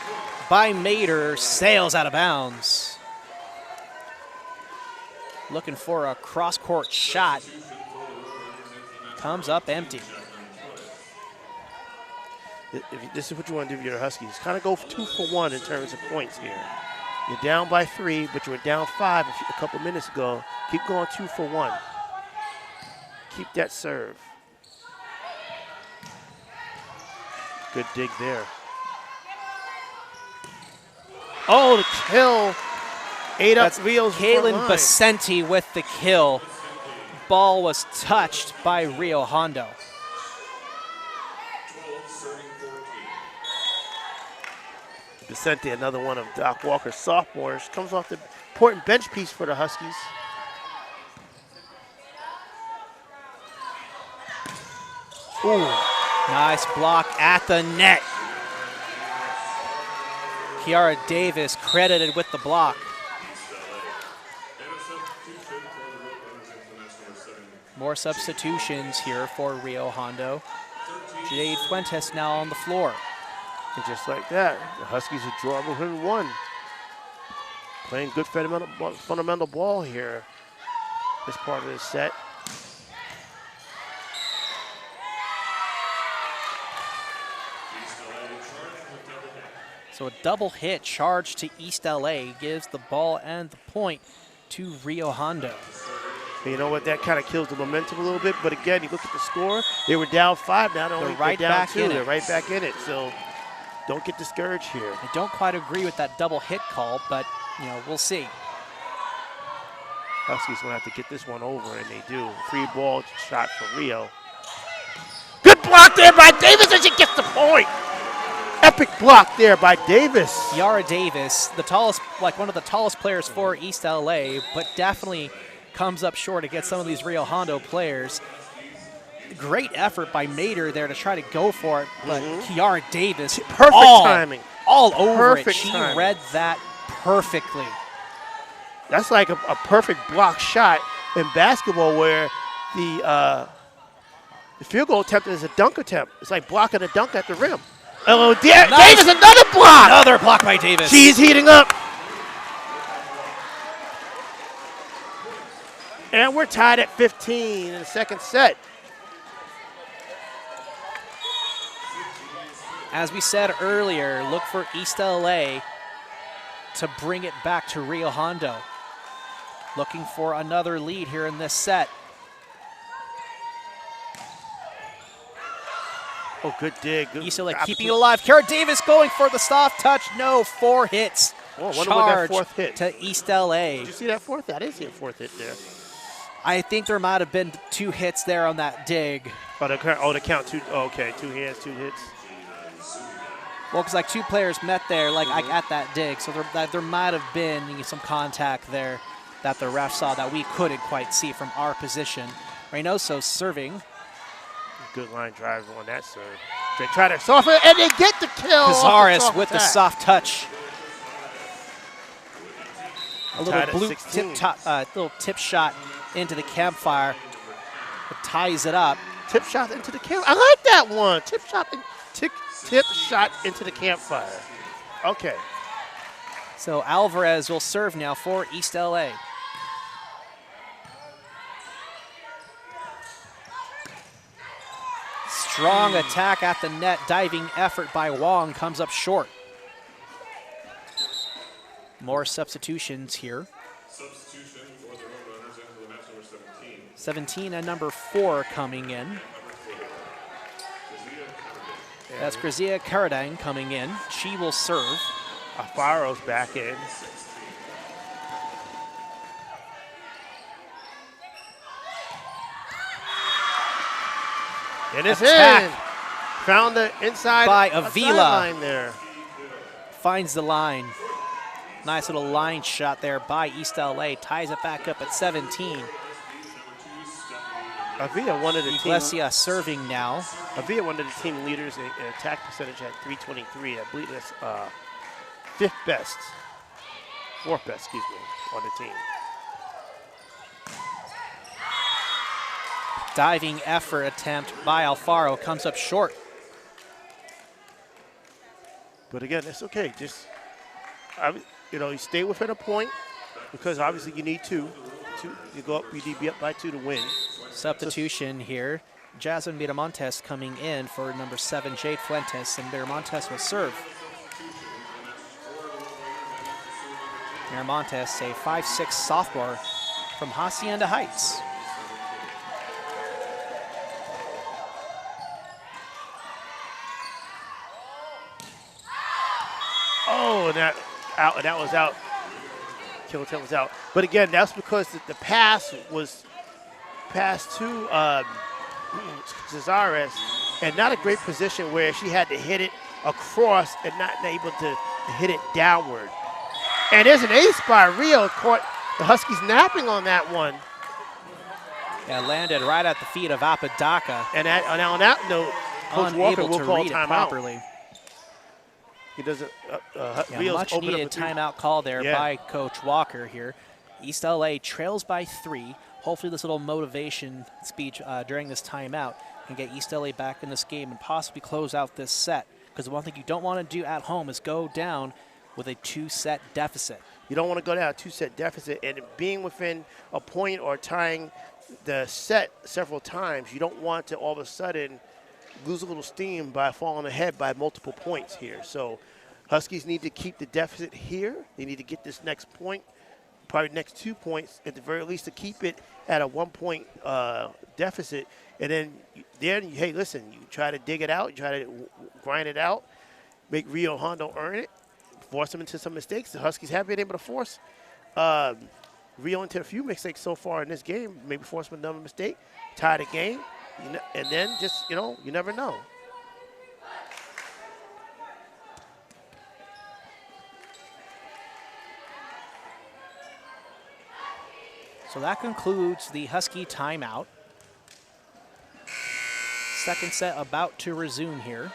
By Mater, sails out of bounds. Looking for a cross-court shot. Comes up empty. This is what you want to do with your Huskies. Kind of go 2 for 1 in terms of points here. You're down by 3, but you were down 5 a couple minutes ago. Keep going 2 for 1. Keep that serve. Good dig there. Oh, the kill. Ate up Rio's front Kaylin line. Basenti with the kill. Ball was touched by Rio Hondo. Basenti, another one of Doc Walker's sophomores, comes off the important bench piece for the Huskies. Ooh, nice block at the net. Kiara Davis credited with the block. More substitutions here for Rio Hondo. Jade Fuentes now on the floor. And just like that, the Huskies are drawing within 1. Playing good fundamental ball here. This part of the set. So a double hit charge to East LA gives the ball and the point to Rio Hondo. You know what? That kind of kills the momentum a little bit. But again, you look at the score. They were down 5. Now they're right down back 2. in They're it. right back in it. So don't get discouraged here. I don't quite agree with that double hit call, but we'll see. Huskies going to have to get this one over, and they do. Free ball shot for Rio. Good block there by Davis, and she gets the point. Epic block there by Davis. Yara Davis, the tallest, one of the tallest players for East LA, but definitely comes up short against some of these Rio Hondo players. Great effort by Mater there to try to go for it, but Kiara Davis, perfect timing. All over Perfect it. She timing. read that perfectly. That's like a perfect block shot in basketball where the field goal attempt is a dunk attempt. It's like blocking a dunk at the rim. Oh, Nice. Davis, another block. Another block by Davis. She's heating up. And we're tied at 15 in the second set. As we said earlier, look for East LA to bring it back to Rio Hondo. Looking for another lead here in this set. Oh, good dig. Good. East LA keeping it alive. Kiara Davis going for the soft touch. No, 4 hits. Oh, I wonder what that Charge fourth hit. to East LA. Did you see that fourth? I didn't see a fourth hit there. I think there might have been 2 hits there on that dig. Oh, the count 2. Oh, okay, 2 hands, 2 hits. Well, because 2 players met there, at that dig, so there might have been some contact there that the ref saw that we couldn't quite see from our position. Reynoso serving. Good line drive on that serve. They try to soften it, and they get the kill. Cazares with the soft touch. A Tied little at little tip shot into the campfire. It ties it up. Tip shot into the camp. I like that one. Tip shot into the campfire. Okay. So Alvarez will serve now for East LA. Strong attack at the net. Diving effort by Wong comes up short. More substitutions here. Substitution for the Roadrunners into the match number 17. 17 and number 4 coming in. That's Grazia Karadang coming in. She will serve. Alfaro's back in. And it's Attack. in. Found the inside By Avila. line there. Finds the line. Nice little line shot there by East LA. Ties it back up at 17. Avila, one of the Iglesia serving now. Avila, one of the team leaders in attack percentage at 323. I believe that's 5th best. 4th best, excuse me, on the team. Diving effort attempt by Alfaro comes up short. But again, it's okay. Just, you stay within a point because obviously you need 2. You go up, you need to be up by 2 to win. Substitution here. Jasmine Miramontes coming in for number 7, Jade Fuentes, and Miramontes will serve. Miramontes, a 5'6" sophomore from Hacienda Heights. Oh, and that was out. Kilotel was out. But again, that's because the pass was passed to Cazares, and not a great position where she had to hit it across and not able to hit it downward. And there's an ace by Rio. Caught the Huskies napping on that one. Yeah, landed right at the feet of Apodaca. And on that note, Coach Walker will call read it timeout. properly. He doesn't. Much needed timeout call there Yeah. by Coach Walker here. East LA trails by 3. hopefully this little motivation speech during this timeout can get East LA back in this game and possibly close out this set. Because the one thing you don't want to do at home is go down with a 2-set deficit. You don't want to go down a 2-set deficit, and being within a point or tying the set several times, you don't want to all of a sudden lose a little steam by falling ahead by multiple points here. So Huskies need to keep the deficit here. They need to get this next point, probably next 2 points, at the very least, to keep it at a 1-point deficit. And then, hey, listen, you try to dig it out, you try to grind it out, make Rio Hondo earn it, force them into some mistakes. The Huskies have been able to force Rio into a few mistakes so far in this game, maybe force them another mistake, tie the game, and then just, you never know. So that concludes the Husky timeout. Second set about to resume here.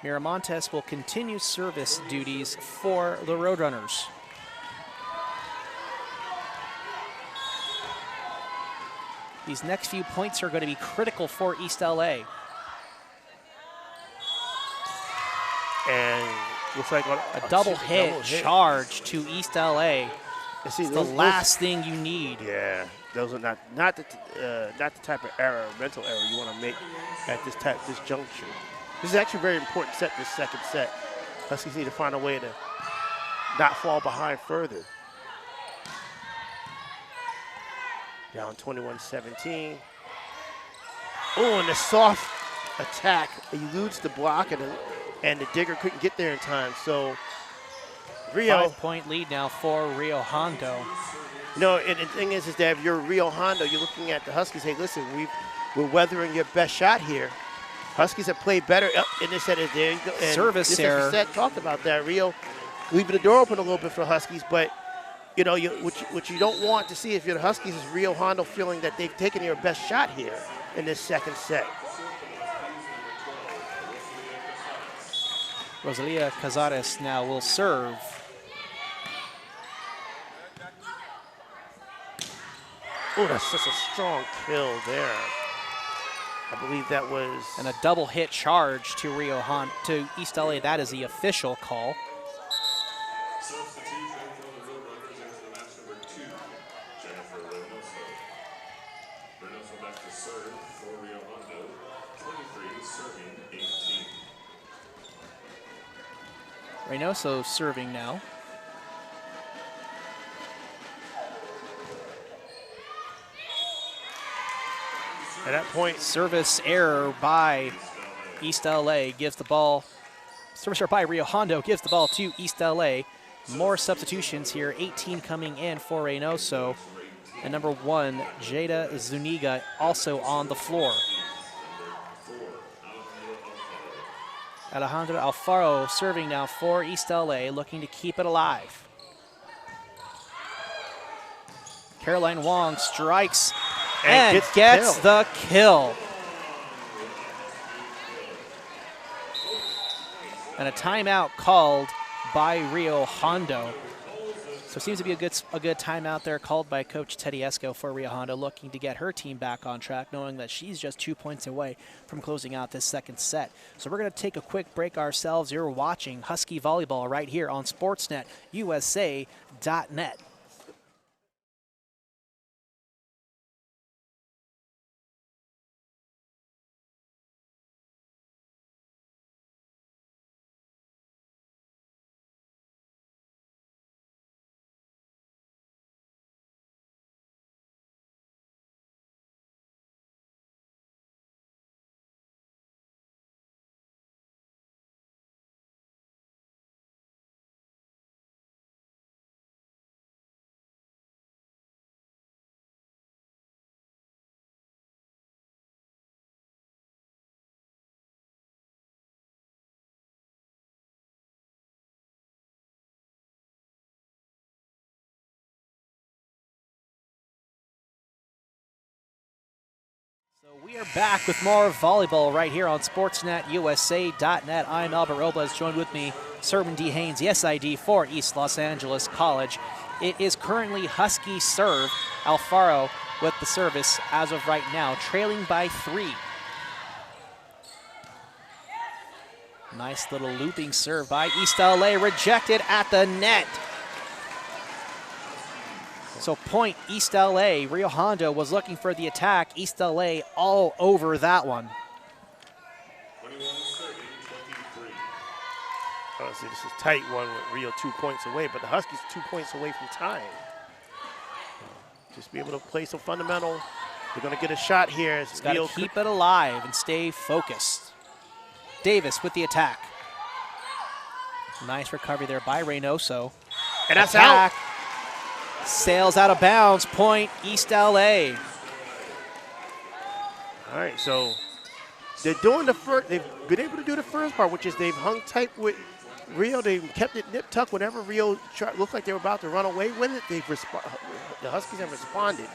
Miramontes will continue service duties for the Roadrunners. These next few points are going to be critical for East LA. And looks like a double hit charge to East LA. It's the last thing you need. Yeah, those are not the type of error, mental error you want to make at this juncture. This is actually a very important set, this second set. Huskies need to find a way to not fall behind further. Down 21-17. Oh, and the soft attack eludes the block, and the digger couldn't get there in time. So Rio. 5-point lead now for Rio Hondo. And the thing is that if you're Rio Hondo, you're looking at the Huskies. Hey, listen, we're weathering your best shot here. Huskies have played better in this set. There you go. And service error. Set talked about that. Rio leaving the door open a little bit for Huskies, but what you don't want to see if you're the Huskies is Rio Hondo feeling that they've taken your best shot here in this second set. Rosalia Cazares now will serve. Oh, that's such a strong kill there. I believe that was... And a double hit charge to to East LA. That is the official call. Substitution for the Roadrunners into match number 2, Jennifer Reynoso. Reynoso back to serve for Rio Hondo, 23 serving 18. Reynoso serving now. At that point, service error by East LA gives the ball. Service error by Rio Hondo gives the ball to East LA. More substitutions here, 18 coming in for Reynoso. And number 1, Jada Zuniga, also on the floor. Alejandro Alfaro serving now for East LA, looking to keep it alive. Caroline Wong strikes and gets the kill. And a timeout called by Rio Hondo. So it seems to be a good timeout there called by Coach Tedesco for Rio Hondo, looking to get her team back on track, knowing that she's just 2 points away from closing out this second set. So we're going to take a quick break ourselves. You're watching Husky Volleyball right here on Sportsnet USA.net. So we are back with more volleyball right here on Sportsnet USA.net. I'm Albert Robles, joined with me, Cerwin D. Haynes, the SID for East Los Angeles College. It is currently Husky serve. Alfaro with the service as of right now, trailing by 3. Nice little looping serve by East LA, rejected at the net. So point East LA. Rio Hondo was looking for the attack. East LA all over that one. 21-30, 23. Honestly, this is a tight one with Rio 2 points away, but the Huskies 2 points away from tying. Just be able to play some fundamental. They're going to get a shot here. As Got to keep it alive and stay focused. Davis with the attack. Nice recovery there by Reynoso. And that's out. Sails out of bounds. Point East LA. All right, so they're doing the first. They've been able to do the first part, which is they've hung tight with Rio. They've kept it nip tuck. Whenever Rio looked like they were about to run away with it, the Huskies have responded.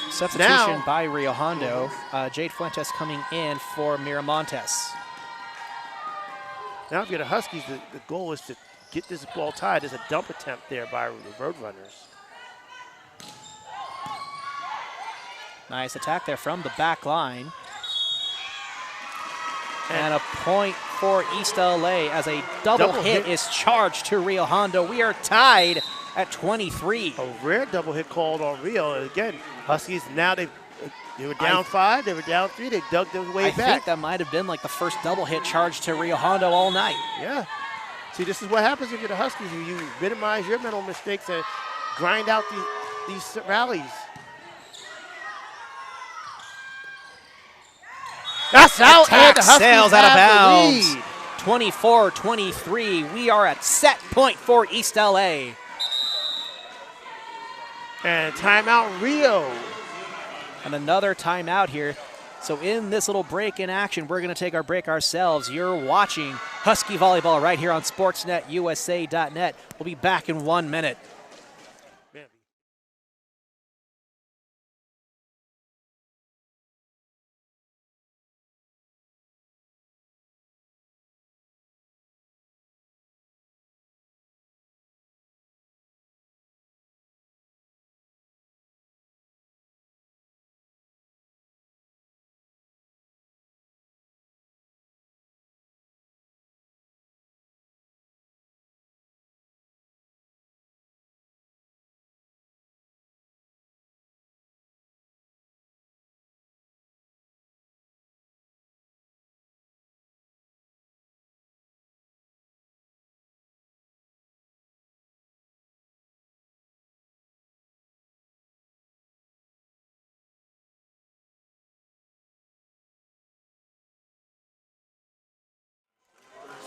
Substitution by Rio Hondo. Jade Fuentes coming in for Miramontes. Now if you're the Huskies, the goal is to get this ball tied. There's a dump attempt there by the Roadrunners. Nice attack there from the back line. And a point for East LA as a double hit is charged to Rio Hondo. We are tied at 23. A rare double hit called on Rio. And again, Huskies now they were down 5, they were down 3, they dug their way back. I think that might have been like the first double hit charged to Rio Hondo all night. Yeah. See, this is what happens if you're the Huskies. You minimize your mental mistakes and grind out these rallies. That's out. Attack sails out of bounds. 24-23. We are at set point for East LA. And timeout Rio. And another timeout here. So in this little break in action, we're going to take our break ourselves. You're watching Husky Volleyball right here on SportsNetUSA.net. We'll be back in 1 minute.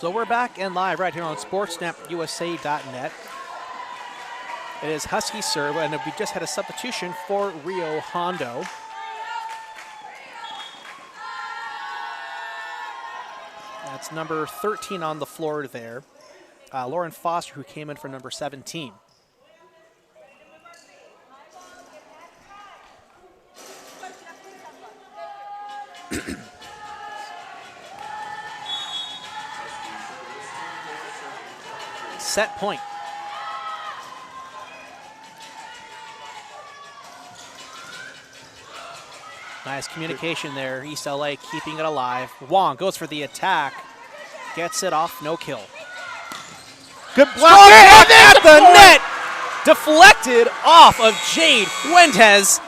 So we're back and live right here on SportsNetUSA.net. It is Husky serve, and we just had a substitution for Rio Hondo. That's number 13 on the floor there. Lauren Foster, who came in for number 17. Set point. Nice communication there. East LA keeping it alive. Wong goes for the attack. Gets it off, no kill. Good block at the net. Deflected off of Jade Fuentes.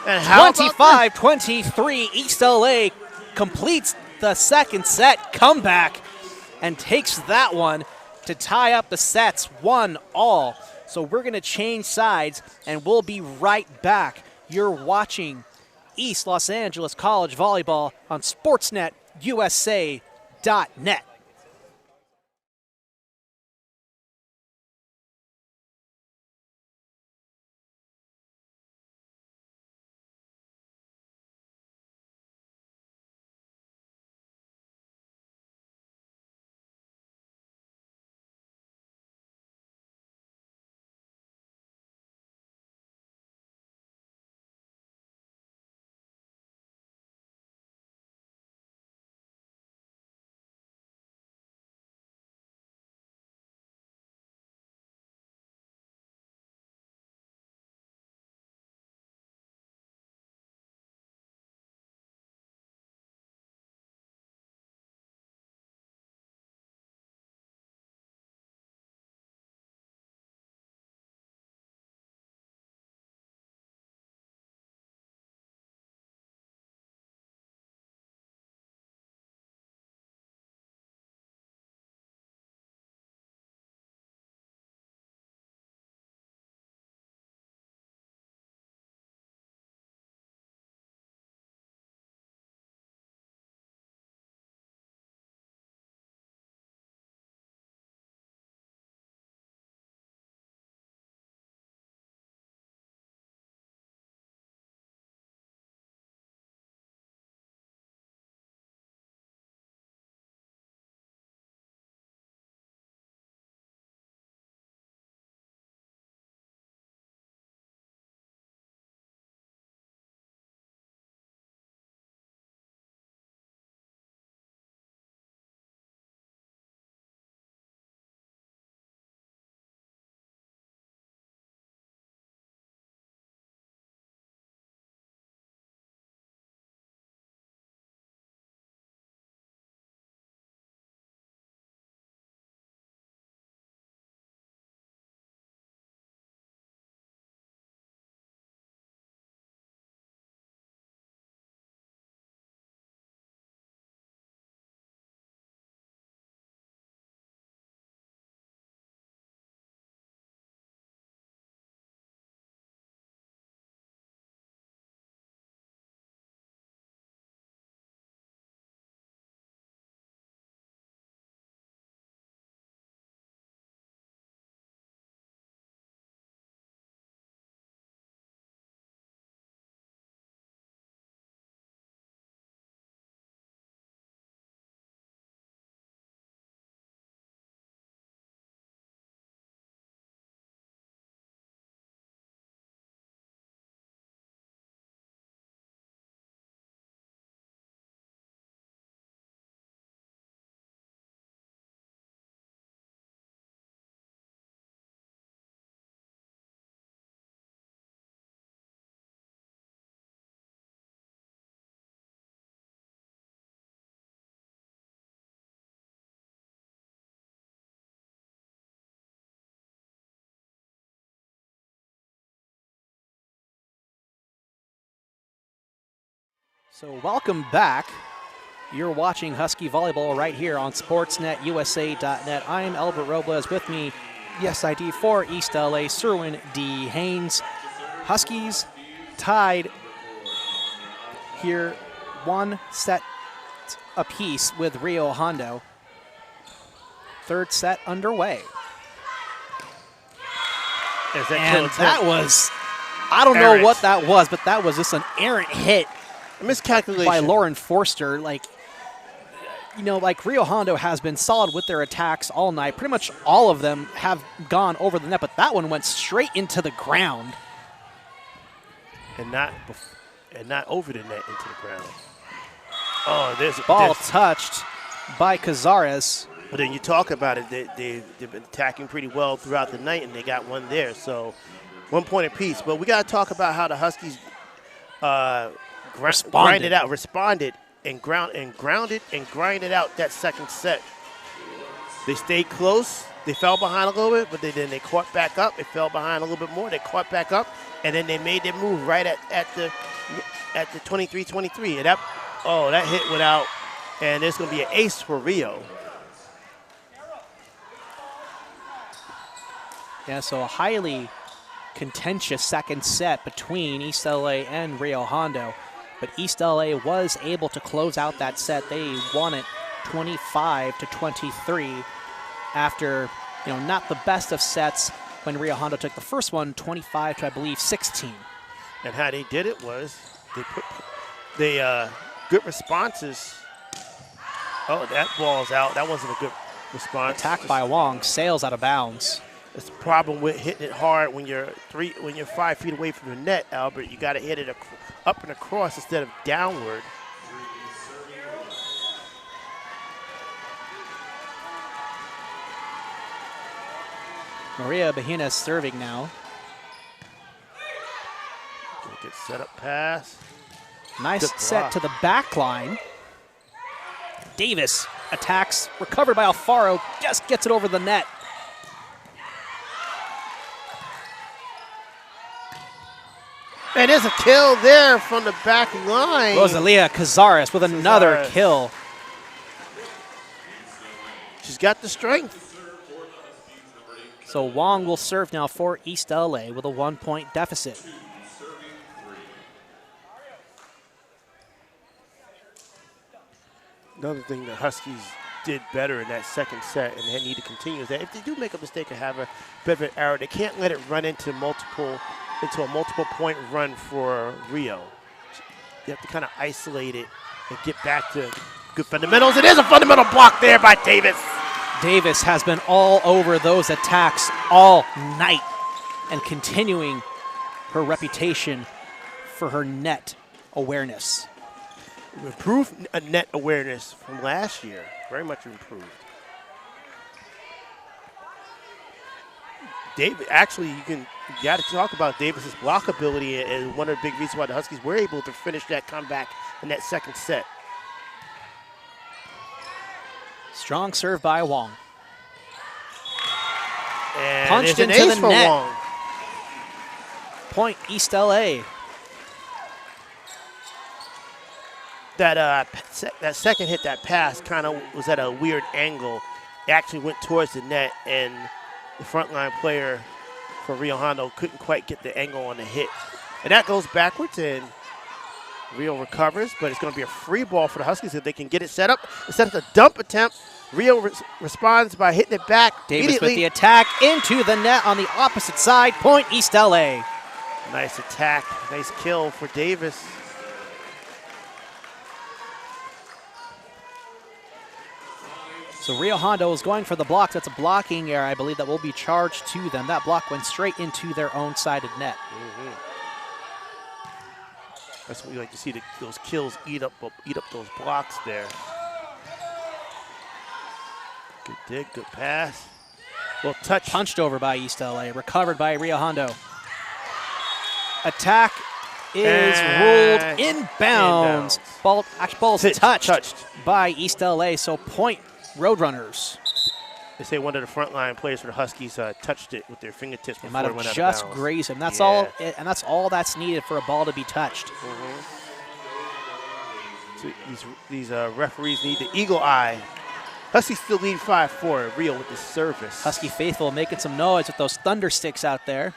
25-23. East LA completes the second set comeback and takes that one to tie up the sets 1-all. So we're going to change sides, and we'll be right back. You're watching East Los Angeles College Volleyball on SportsNetUSA.net. So welcome back. You're watching Husky Volleyball right here on SportsNetUSA.net. I'm Albert Robles. With me, yes, I do, for East LA, Cerwin D. Haynes. Huskies tied here 1 set apiece with Rio Hondo. Third set underway. And that was, I don't know what that was, but that was just an errant hit. A miscalculation by Lauren Forster. Like Rio Hondo has been solid with their attacks all night. Pretty much all of them have gone over the net, but that one went straight into the ground. And not over the net into the ground. Oh, there's a ball touched by Cazares. But then you talk about it, they've been attacking pretty well throughout the night, and they got one there. So 1 point apiece. But we got to talk about how the Huskies responded and grinded out that second set. They stayed close. They fell behind a little bit, but then they caught back up. They fell behind a little bit more. They caught back up, and then they made their move right at the 23-23. And that hit went out, and there's going to be an ace for Rio. Yeah, so a highly contentious second set between East LA and Rio Hondo. But East LA was able to close out that set. They won it 25-23 after, not the best of sets when Rio Hondo took the first one, 25 to, I believe, 16. And how they did it was they put good responses. Oh, that ball's out. That wasn't a good response. Attack by Wong, sails out of bounds. It's the problem with hitting it hard when you're 5 feet away from the net, Albert. You got to hit it up and across instead of downward. Maria Bahina serving now. Get set up pass. Nice set to the back line. Davis attacks, recovered by Alfaro, just gets it over the net. And there's a kill there from the back line. Rosalia Cazares with another kill. She's got the strength. So Wong will serve now for East LA with a 1 point deficit. Another thing the Huskies did better in that second set, and they need to continue, is that if they do make a mistake or have a bit of an error, they can't let it run into a multiple point run for Rio. You have to kind of isolate it and get back to good fundamentals. It is a fundamental block there by Davis. Davis has been all over those attacks all night and continuing her reputation for her net awareness. Improved net awareness from last year. Very much improved. David, actually, you got to talk about Davis's block ability and one of the big reasons why the Huskies were able to finish that comeback in that second set. Strong serve by Wong. And punched into the net. Wong. Point East LA. That second hit, that pass, kind of was at a weird angle. It actually went towards the net, and the frontline player for Rio Hondo couldn't quite get the angle on the hit. And that goes backwards, and Rio recovers, but it's going to be a free ball for the Huskies if they can get it set up. Instead of a dump attempt, Rio responds by hitting it back Davis with the attack into the net on the opposite side. Point East LA. Nice attack. Nice kill for Davis. So Rio Hondo is going for the block. That's a blocking error, I believe, that will be charged to them. That block went straight into their own sided net. Mm-hmm. That's what we like to see, those kills eat up those blocks there. Good dig, good pass. Well, touch. Punched over by East LA, recovered by Rio Hondo. Attack is ruled inbounds. Ball's touched by East LA, so point Roadrunners. They say one of the frontline players for the Huskies touched it with their fingertips before it it went out of just bounds. grazed him. That's all, and that's all that's needed for a ball to be touched. Mm-hmm. So these referees need the eagle eye. Huskies still lead 5-4. Rio with the service. Husky faithful making some noise with those thunder sticks out there.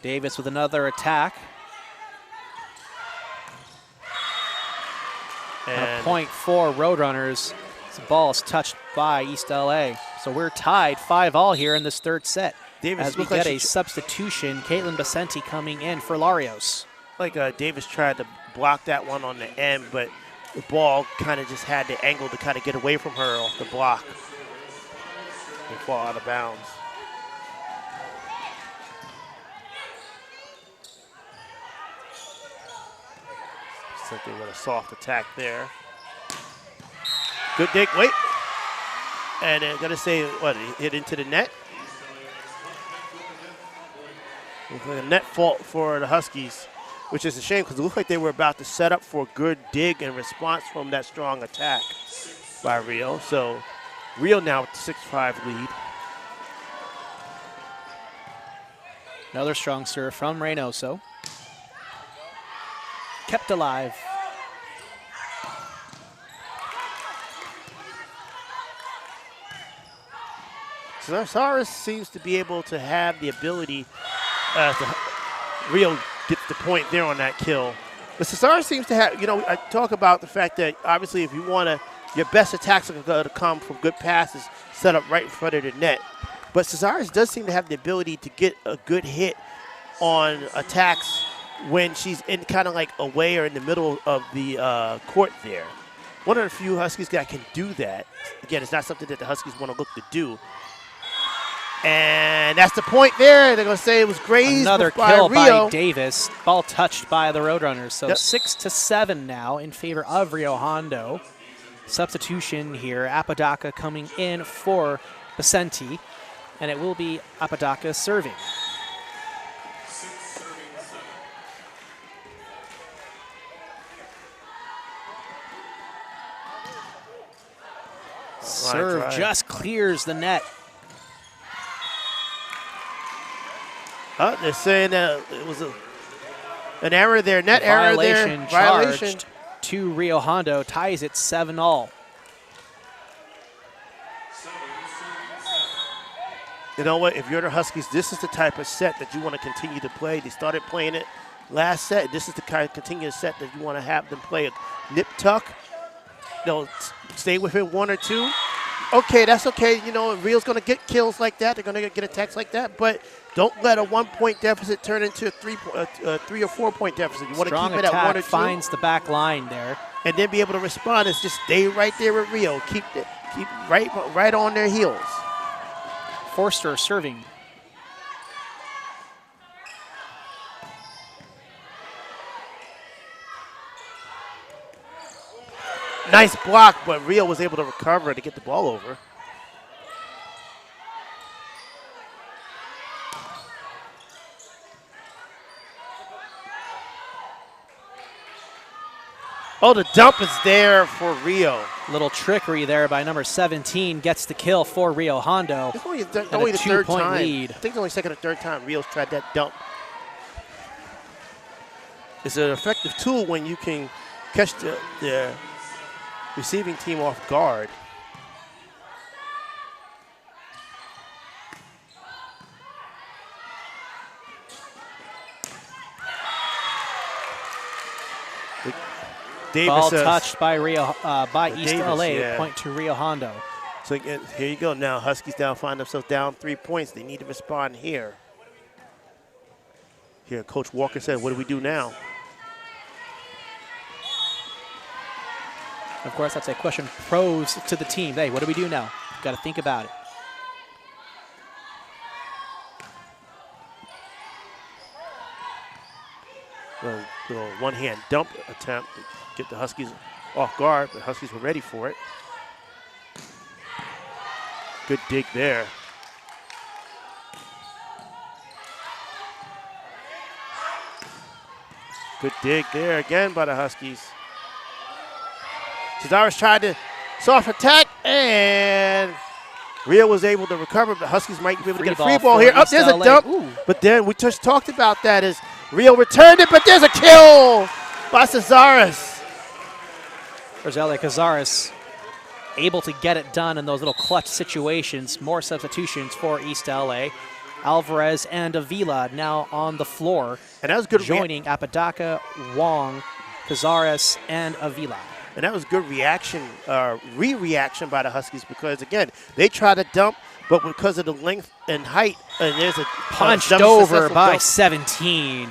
Davis with another attack. And a point for Roadrunners. The ball is touched by East LA. So we're tied 5-all here in this third set. Davis as we get a substitution, Caitlin Basenti coming in for Larios. Like Davis tried to block that one on the end, but the ball kind of just had the angle to kind of get away from her off the block and fall out of bounds. Something with a soft attack there. Good dig, wait. And they're gonna say, what, hit into the net? Looks like a net fault for the Huskies, which is a shame because it looked like they were about to set up for a good dig and response from that strong attack by Rio. So Rio now with the 6-5 lead. Another strong serve from Reynoso. Kept alive. Cesaris seems to be able to have the ability Rio gets the point there on that kill. But Cesaris seems to have, I talk about the fact that obviously if you want to, your best attacks are going to come from good passes set up right in front of the net. But Cesaris does seem to have the ability to get a good hit on attacks when she's in kind of like away or in the middle of the court there. One of the few Huskies that can do that. Again, it's not something that the Huskies want to look to do. And that's the point there. They're going to say it was grazed Another by kill Rio. by Davis. Ball touched by the Roadrunners. So Yep. 6-7 now in favor of Rio Hondo. Substitution here. Apodaca coming in for Basenti. And it will be Apodaca serving. Serve just clears the net. They're saying that it was an error there, net error there. Violation to Rio Hondo, ties it 7-all. You know what? If you're the Huskies, this is the type of set that you want to continue to play. They started playing it last set. This is the kind of continuous set that you want to have them play. A nip tuck. They'll stay within one or two. Okay, that's okay. Rio's going to get kills like that. They're going to get attacks like that. But don't let a 1-point deficit turn into a 3 or 4 point deficit. You want to keep it at 1 or 2. Finds the back line there. And then be able to respond is just stay right there with Rio. Keep right on their heels. Forster serving. Nice block, but Rio was able to recover to get the ball over. Oh, the dump is there for Rio. Little trickery there by number 17 gets the kill for Rio Hondo. It's only the third time. Lead. I think it's only second or third time Rio's tried that dump. It's an effective tool when you can catch the receiving team off guard. Davis ball touched by East Davis, LA, yeah. Point to Rio Hondo. So again, here you go. Now Huskies find themselves down 3 points. They need to respond here. Here, Coach Walker said, "What do we do now?" Of course, that's a question posed to the team. Hey, what do we do now? Got to think about it. Little one-hand dump attempt to get the Huskies off guard, but Huskies were ready for it. Good dig there. Good dig there again by the Huskies. Cesaris tried to soft attack, and Rio was able to recover, but Huskies might be able to get a free ball here. Oh, there's a dump. Ooh. But then we just talked about that as Rio returned it, but there's a kill by Cesaris. Rosalia Cazares able to get it done in those little clutch situations. More substitutions for East LA. Alvarez and Avila now on the floor. And that was good. Joining Apodaca, Wong, Cazares, and Avila. And that was good reaction, reaction by the Huskies because, again, they try to dump, but because of the length and height, and there's a punched over by 17.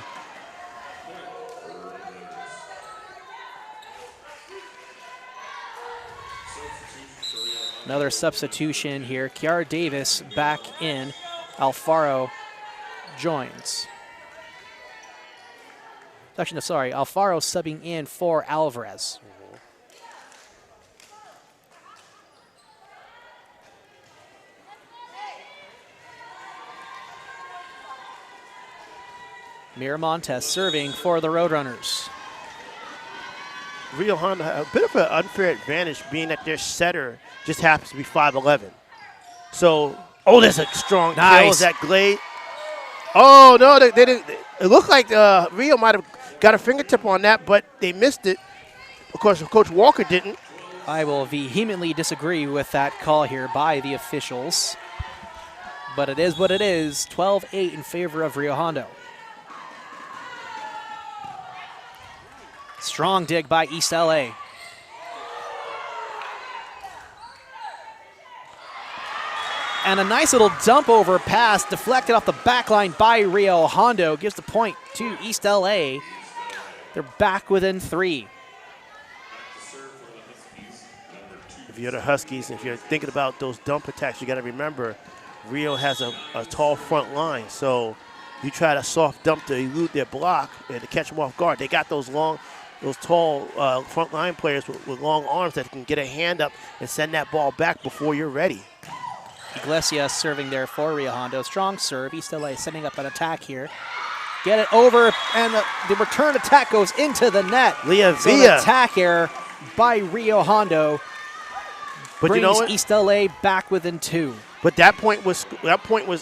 Another substitution here. Kiara Davis back in. Alfaro joins. Actually, no, sorry. Alfaro subbing in for Alvarez. Miramontes serving for the Roadrunners. Rio Hondo had a bit of an unfair advantage being that their setter just happens to be 5'11". So, oh, there's a strong kill. Is that Glade? Oh, no, they didn't. It looked like Rio might have got a fingertip on that, but they missed it. Of course, Coach Walker didn't. I will vehemently disagree with that call here by the officials. But it is what it is. 12-8 in favor of Rio Hondo. Strong dig by East LA. And a nice little dump over pass deflected off the back line by Rio Hondo. Gives the point to East LA. They're back within 3. If you're the Huskies, if you're thinking about those dump attacks, you got to remember Rio has a tall front line. So you try to soft dump to elude their block and to catch them off guard. They got those tall front line players with long arms that can get a hand up and send that ball back before you're ready. Iglesias serving there for Rio Hondo. Strong serve. East LA setting up an attack here. Get it over, and the return attack goes into the net. Leah so Villa. An attack error by Rio Hondo. But brings you know what? East LA back within 2. But that point was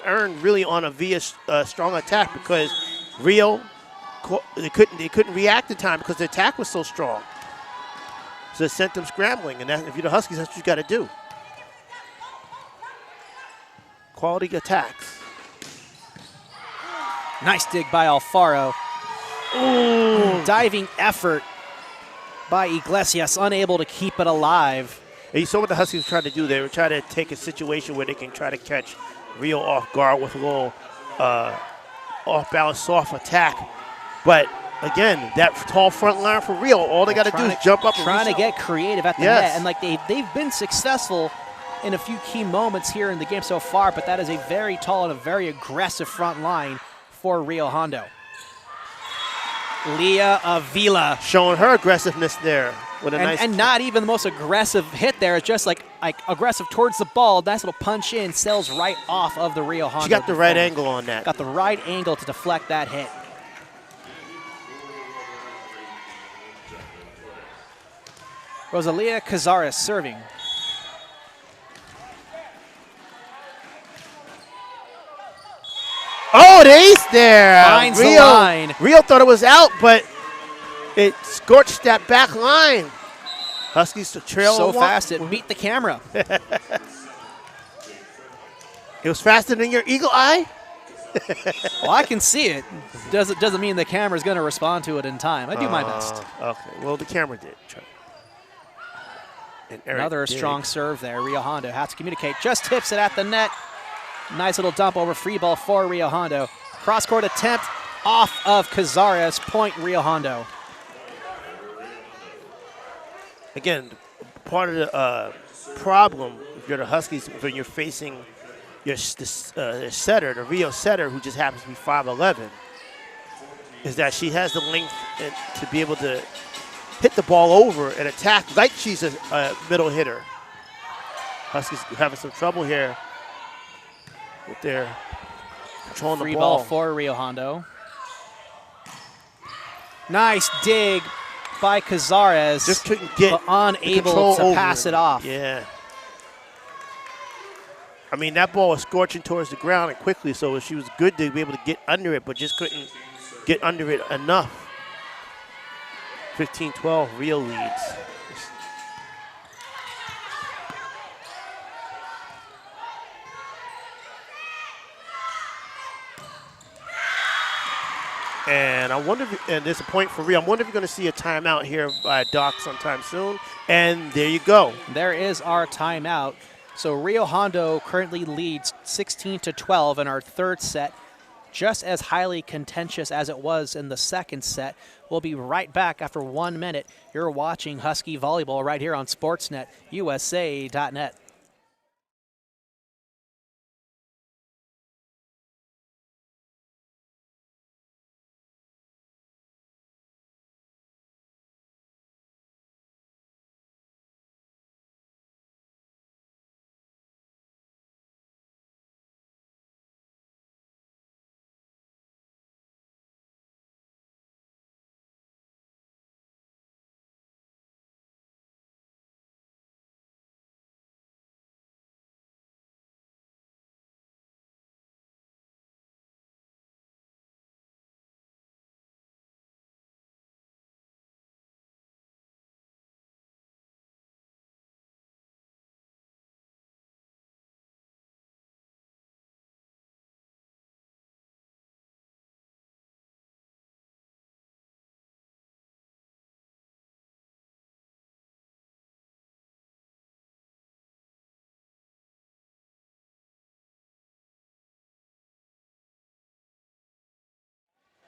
earned really on a Villa strong attack because Rio they couldn't react in time because the attack was so strong. So it sent them scrambling, and if you're the Huskies, that's what you got to do. Quality attacks. Nice dig by Alfaro. Ooh. Diving effort by Iglesias, unable to keep it alive. And you saw what the Huskies tried to do. They were trying to take a situation where they can try to catch Rio off guard with a little off-balance, soft attack. But, again, that tall front line for Rio, all they got to do is jump up and trying to get creative at the yes. net. And, like, they've been successful in a few key moments here in the game so far, but that is a very tall and a very aggressive front line for Rio Hondo. Leah Avila. Showing her aggressiveness there. With a nice and not even the most aggressive hit there. It's just like aggressive towards the ball. Nice little punch in. Sails right off of the Rio Hondo. She got the right angle on that. Got the right angle to deflect that hit. Rosalia Cazares serving. Oh, the ace there. Finds the line. Rio thought it was out, but it scorched that back line. Huskies to trail. So fast it beat the camera. It was faster than your eagle eye? Well, I can see it. Doesn't mean the camera's going to respond to it in time. I do my best. Okay, well, the camera did. Another strong serve there. Rio Hondo has to communicate. Just tips it at the net. Nice little dump over free ball for Rio Hondo. Cross-court attempt off of Cazares. Point Rio Hondo. Again, part of the problem if you're the Huskies, when you're facing your setter, the Rio setter, who just happens to be 5'11", is that she has the length to be able to hit the ball over and attack like she's a middle hitter. Huskies having some trouble here with their controlling Free the ball. Ball for Rio Hondo. Nice dig by Cazares. Just couldn't get but unable to pass it off. Yeah. I mean, that ball was scorching towards the ground and quickly, so she was good to be able to get under it, but just couldn't get under it enough. 15-12, Rio leads. And I wonder if, and there's a point for Rio. I wonder if you're going to see a timeout here by Doc sometime soon. And there you go. There is our timeout. So Rio Hondo currently leads 16-12 in our third set, just as highly contentious as it was in the second set. We'll be right back after 1 minute. You're watching Husky Volleyball right here on Sportsnet, USA.net.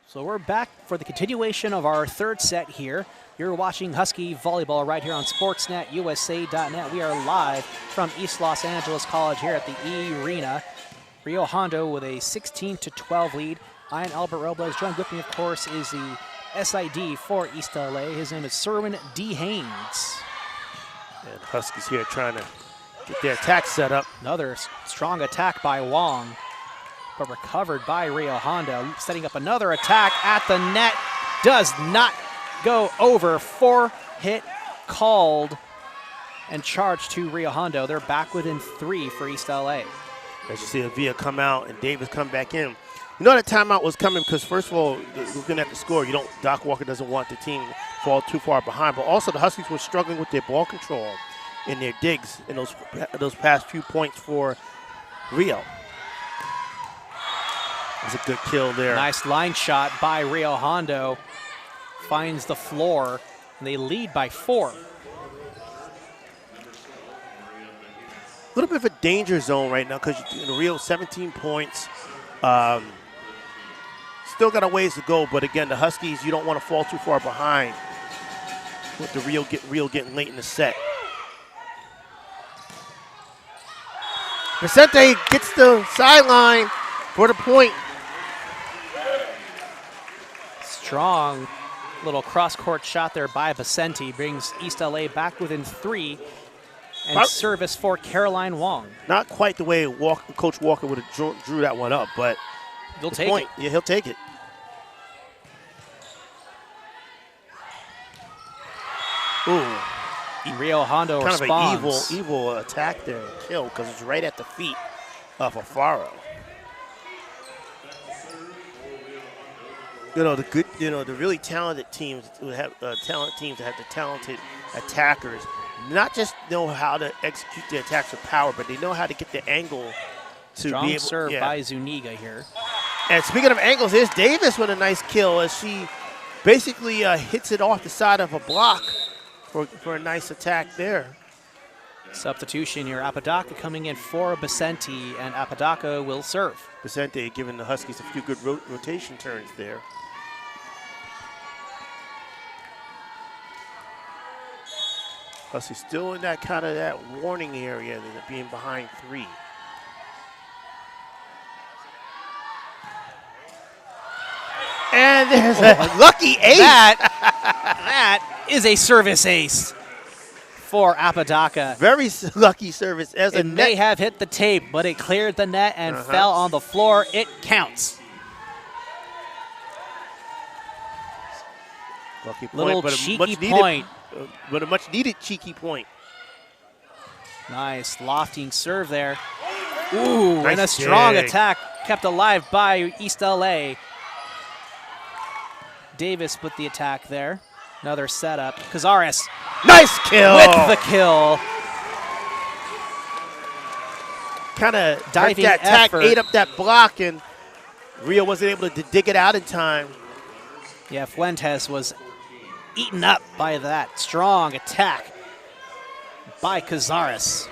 So we're back for the continuation of our third set here. You're watching Husky Volleyball right here on Sportsnet, USA.net. We are live from East Los Angeles College here at the E-Arena. Rio Hondo with a 16-12 lead. I am Albert Robles. Joined with me, of course, is the SID for East LA. His name is Cerwin D. Haynes. And Huskies here trying to get their attack set up. Another strong attack by Wong, but recovered by Rio Hondo. Setting up another attack at the net. Does not go over. 4-hit called and charged to Rio Hondo. They're back within 3 for East LA. As you see Avia come out and Davis come back in. You know that timeout was coming because, first of all, looking at the score, Doc Walker doesn't want the team to fall too far behind. But also the Huskies were struggling with their ball control in their digs in those past few points for Rio. That's a good kill there. Nice line shot by Rio Hondo. Finds the floor, and they lead by 4. A little bit of a danger zone right now because Rio 17 points. Still got a ways to go, but again, the Huskies, you don't want to fall too far behind with the Rio getting late in the set. Vicente gets the sideline for the point. Strong little cross-court shot there by Vicente brings East LA back within 3. And service for Caroline Wong. Not quite the way Coach Walker would have drew that one up, but he'll take it. Yeah, he'll take it. Ooh. Rio Hondo kind responds. Of an evil attack there and kill because it's right at the feet of Alfaro. The really talented teams would have talented teams that have the talented attackers. Not just know how to execute their attacks with power, but they know how to get the angle to Strong be able. serve by Zuniga here. And speaking of angles, here's Davis with a nice kill as she basically hits it off the side of a block for a nice attack there. Substitution here. Apodaca coming in for Vicente, and Apodaca will serve. Vicente giving the Huskies a few good rotation turns there. Huskies still in that warning area, being behind 3. And there's a lucky ace. That is a service ace for Apodaca. Very lucky service. It may have hit the tape, but it cleared the net and fell on the floor. It counts. Lucky point, Little cheeky point. But a much-needed cheeky point. Nice lofting serve there. Ooh, nice and a strong dig. attack kept alive by East LA. Davis with the attack there. Another setup. Cazares. Nice kill. With the kill. Kind of diving that attack, effort. ate up that block, and Rio wasn't able to dig it out in time. Yeah, Fuentes was eaten up by that strong attack by Cazares.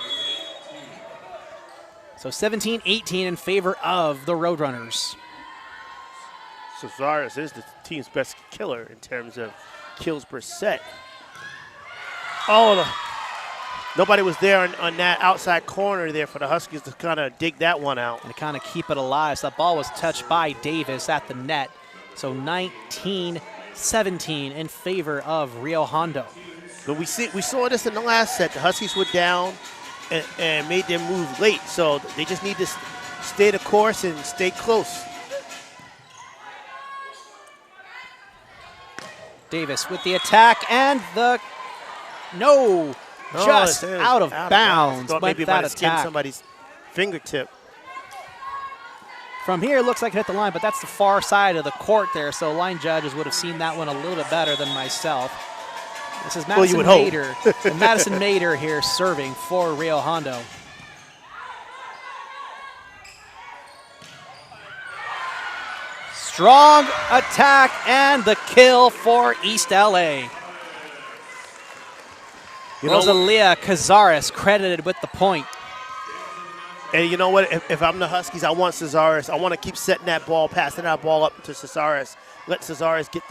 So 17-18 in favor of the Roadrunners. Cazares is the team's best killer in terms of kills per set. Oh, nobody was there on that outside corner there for the Huskies to kind of dig that one out. And to kind of keep it alive. So that ball was touched by Davis at the net. So 19-17 in favor of Rio Hondo. But we saw this in the last set. The Huskies were down and made their move late. So they just need to stay the course and stay close. Davis with the attack and the just out of bounds. Thought maybe it might have skinned somebody's fingertip. From here, it looks like it hit the line, but that's the far side of the court there, so line judges would have seen that one a little bit better than myself. This is Madison Mader. And Madison Mader here serving for Rio Hondo. Strong attack and the kill for East LA. Rosalia Cazares credited with the point. And you know what? If I'm the Huskies, I want Cazares. I want to keep setting that ball, passing that ball up to Cazares. Let Cazares get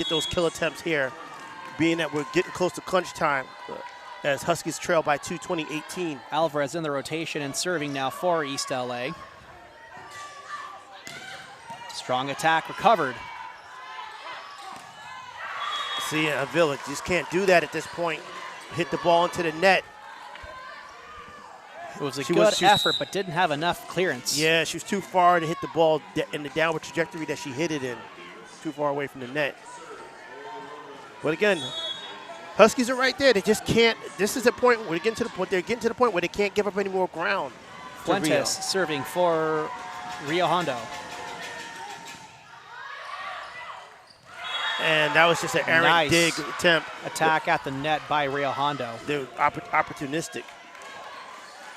those kill attempts here, being that we're getting close to crunch time as Huskies trail by 2, 20-18. Alvarez in the rotation and serving now for East LA. Strong attack recovered. See, Village just can't do that at this point. Hit the ball into the net. It was a good effort, but didn't have enough clearance. Yeah, she was too far to hit the ball in the downward trajectory that she hit it in. Too far away from the net. But again, Huskies are right there. They just can't. This is a point where they're getting to the point where they can't give up any more ground. Fuentes serving for Rio Hondo. And that was just an errant dig attempt. Attack at the net by Rio Hondo. They were opportunistic.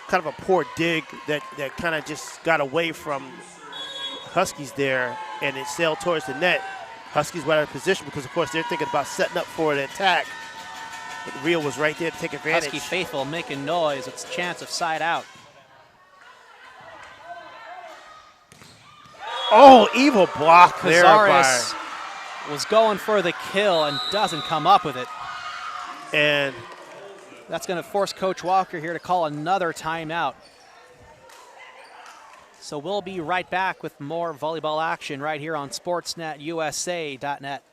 Kind of a poor dig that kind of just got away from Huskies there, and it sailed towards the net. Huskies were out of position because, of course, they're thinking about setting up for the attack. But Rio was right there to take advantage. Husky faithful making noise. It's a chance of side out. Oh, evil block there by... was going for the kill and doesn't come up with it. And that's going to force Coach Walker here to call another timeout. So we'll be right back with more volleyball action right here on SportsNetUSA.net.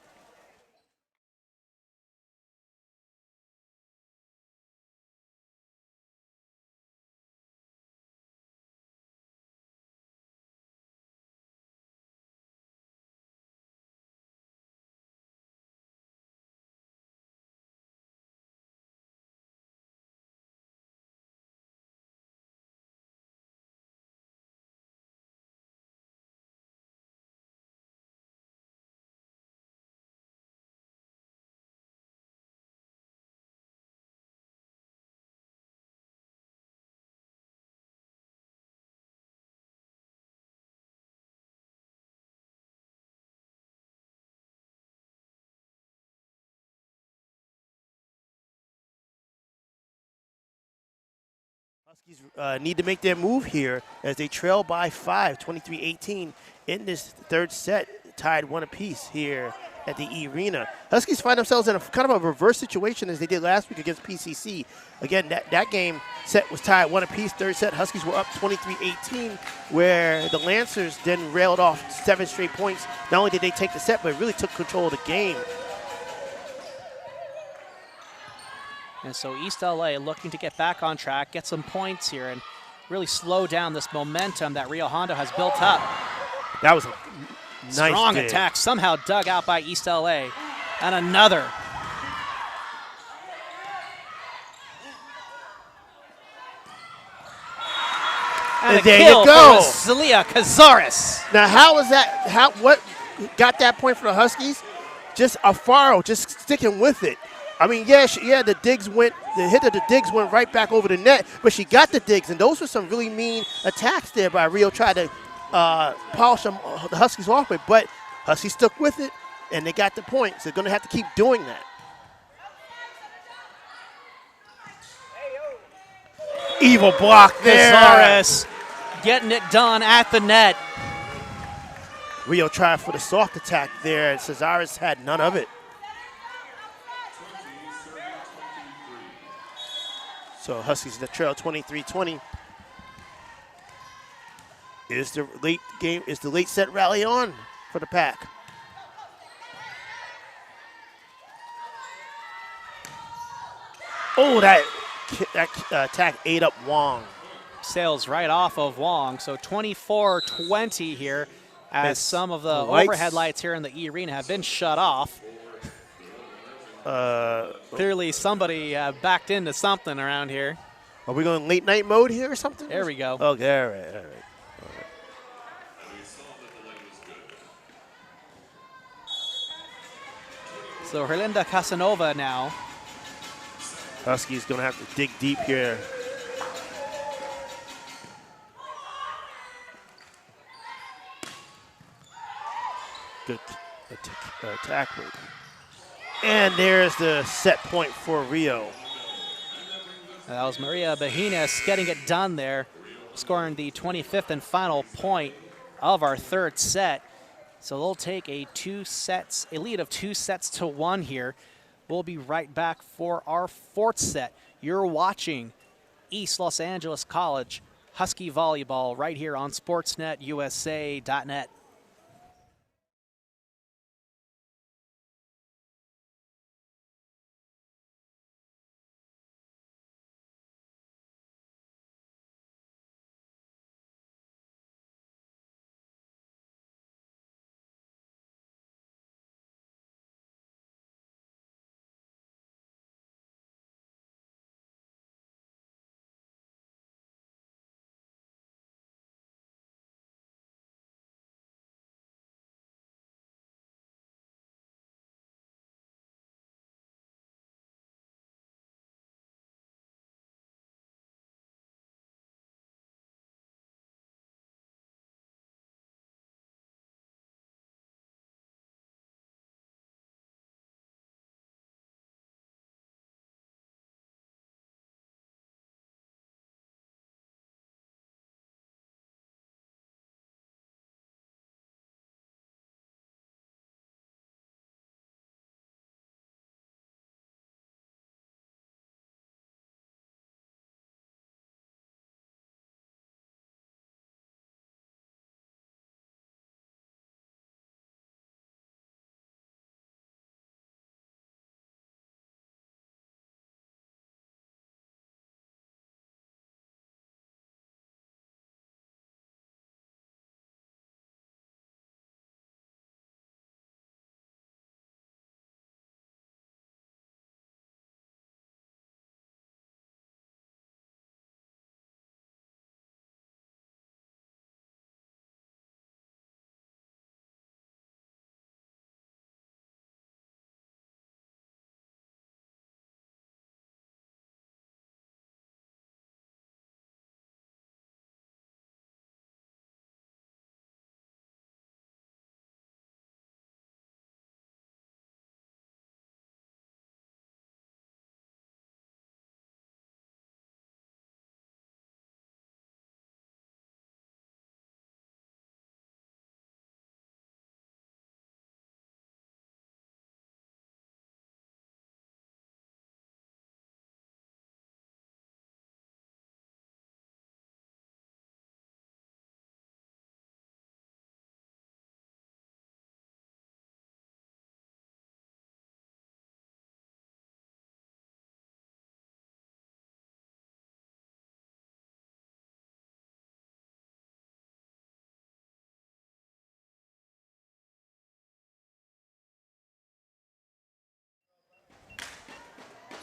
Huskies need to make their move here as they trail by 5, 23-18 in this third set, tied one apiece here at the Arena. Huskies find themselves in a kind of a reverse situation as they did last week against PCC. Again, that game set was tied one apiece. Third set, Huskies were up 23-18, where the Lancers then railed off 7 straight points. Not only did they take the set, but really took control of the game. And so East LA looking to get back on track, get some points here, and really slow down this momentum that Rio Hondo has built up. That was a nice strong dig. attack, somehow dug out by East LA. And another. And there kill you go. For Rosalia Cazares. Now, how was that? What got that point for the Huskies? Just a faro, just sticking with it. I mean, yeah, the hit of the digs went right back over the net, but she got the digs, and those were some really mean attacks there by Rio. Tried to polish the Huskies off with, but Huskies stuck with it, and they got the points. They're going to have to keep doing that. Evil block there. Cazares getting it done at the net. Rio tried for the soft attack there, and Cazares had none of it. So Huskies in the trail 23-20. Is the late set rally on for the Pack? Oh, that attack ate up Wong. Sails right off of Wong. So 24-20 here as some of the lights. overhead lights here in the E Arena have been shut off. Clearly somebody backed into something around here. Are we going late night mode here or something? There we go. Okay, all right. So Herlinda Casanova now. Huskies going to have to dig deep here. Good attack rate. And there's the set point for Rio. That was Maria Bajinas getting it done there, scoring the 25th and final point of our third set. So they'll take a lead of 2-1 here. We'll be right back for our fourth set. You're watching East Los Angeles College Husky Volleyball right here on SportsNetUSA.net.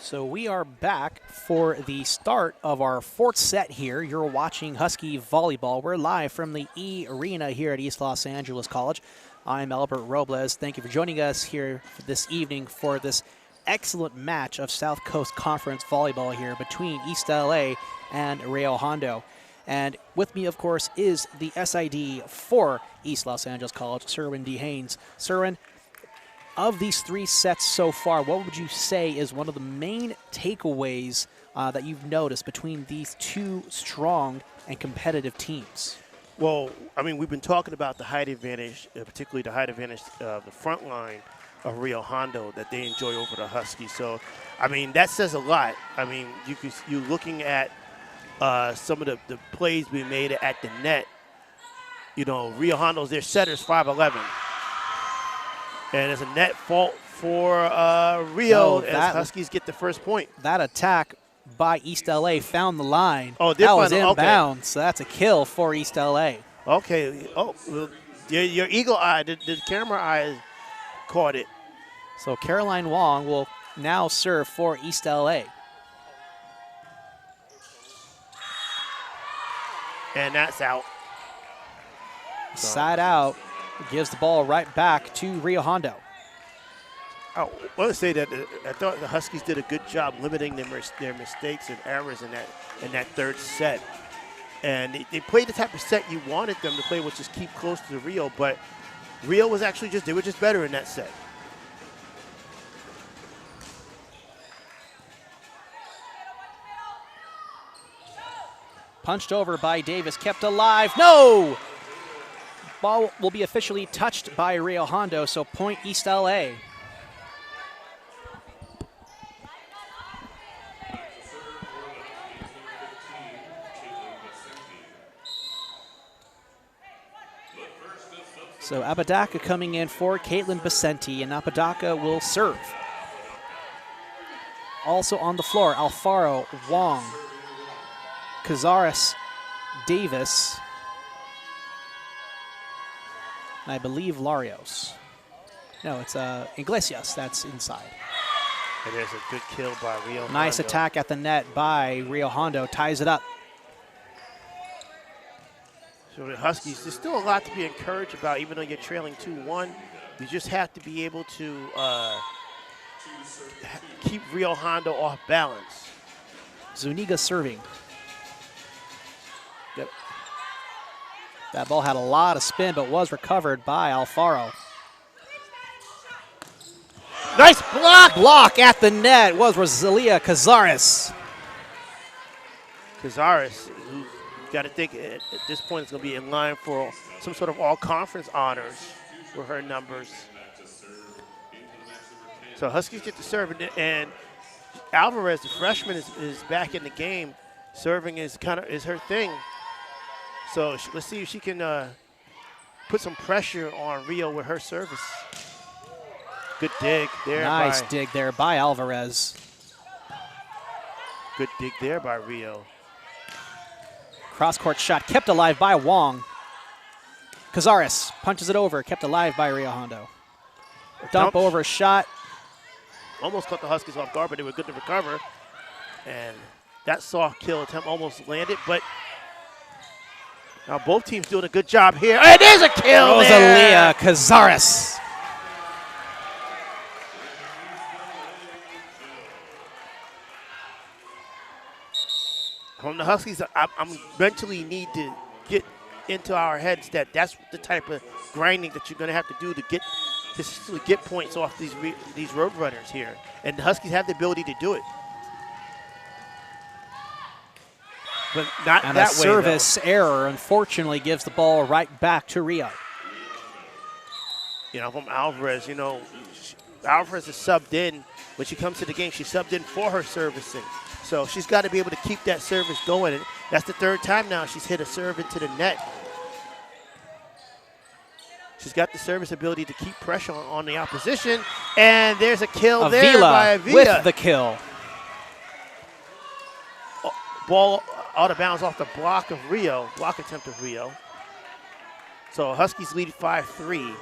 So we are back for the start of our fourth set here. You're watching Husky Volleyball. We're live from the E Arena here at East Los Angeles College. I'm Albert Robles. Thank you for joining us here this evening for this excellent match of South Coast Conference Volleyball here between East LA and Rio Hondo. And with me, of course, is the SID for East Los Angeles College, Cerwin D. Haynes. Cerwin, of these 3 sets so far, what would you say is one of the main takeaways that you've noticed between these 2 strong and competitive teams? Well, I mean, we've been talking about the height advantage, particularly the height advantage of the front line of Rio Hondo that they enjoy over the Huskies. So, I mean, that says a lot. I mean, you're looking at some of the plays we made at the net. You know, Rio Hondo's, their setter's 5'11". And it's a net fault for Rio as Huskies get the first point. That attack by East LA found the line. Oh, that was inbounds, okay. So that's a kill for East LA. Okay. Oh, well, your eagle eye, the camera eye caught it. So Caroline Wong will now serve for East LA. And that's out. Side out, gives the ball right back to Rio Hondo. I want to say that I thought the Huskies did a good job limiting their mistakes and errors in that third set. And they played the type of set you wanted them to play, which is keep close to Rio. But Rio was actually they were just better in that set. Punched over by Davis, kept alive. No! Ball will be officially touched by Rio Hondo, so point East LA. So Apodaca coming in for Caitlin Vicente, and Apodaca will serve. Also on the floor, Alfaro, Wong, Cazares, Davis, and I believe Larios. No, it's Iglesias that's inside. And there's a good kill by Rio Nice Hondo. attack at the net by Rio Hondo, ties it up. So the Huskies, there's still a lot to be encouraged about, even though you're trailing 2-1. You just have to be able to keep Rio Hondo off balance. Zuniga serving. Yep. That ball had a lot of spin, but was recovered by Alfaro. Nice block! Block at the net was Rosalia Cazares. Cazares, who got to think at this point is going to be in line for some sort of all-conference honors with her numbers. So Huskies get to serve, and Alvarez, the freshman, is back in the game. Serving is her thing. So let's see if she can put some pressure on Rio with her service. Good dig there. Nice dig there by Alvarez. Good dig there by Rio. Cross-court shot kept alive by Wong. Cazares punches it over, kept alive by Rio Hondo. Dump over shot. Almost caught the Huskies off guard, but they were good to recover. And that soft kill attempt almost landed, but now both teams doing a good job here. It is a kill Rosalia Cazares. From the Huskies, I'm eventually need to get into our heads that that's the type of grinding that you're going to have to do to get points off these Roadrunners here. And the Huskies have the ability to do it. But not and that a way, service error, unfortunately, gives the ball right back to Rio. You know, from Alvarez, Alvarez is subbed in. When she comes to the game, she subbed in for her servicing. So she's got to be able to keep that service going. And that's the third time now she's hit a serve into the net. She's got the service ability to keep pressure on the opposition. And there's a kill there by Avila. With the kill. Ball out of bounds off the block attempt of Rio. So Huskies lead 5-3.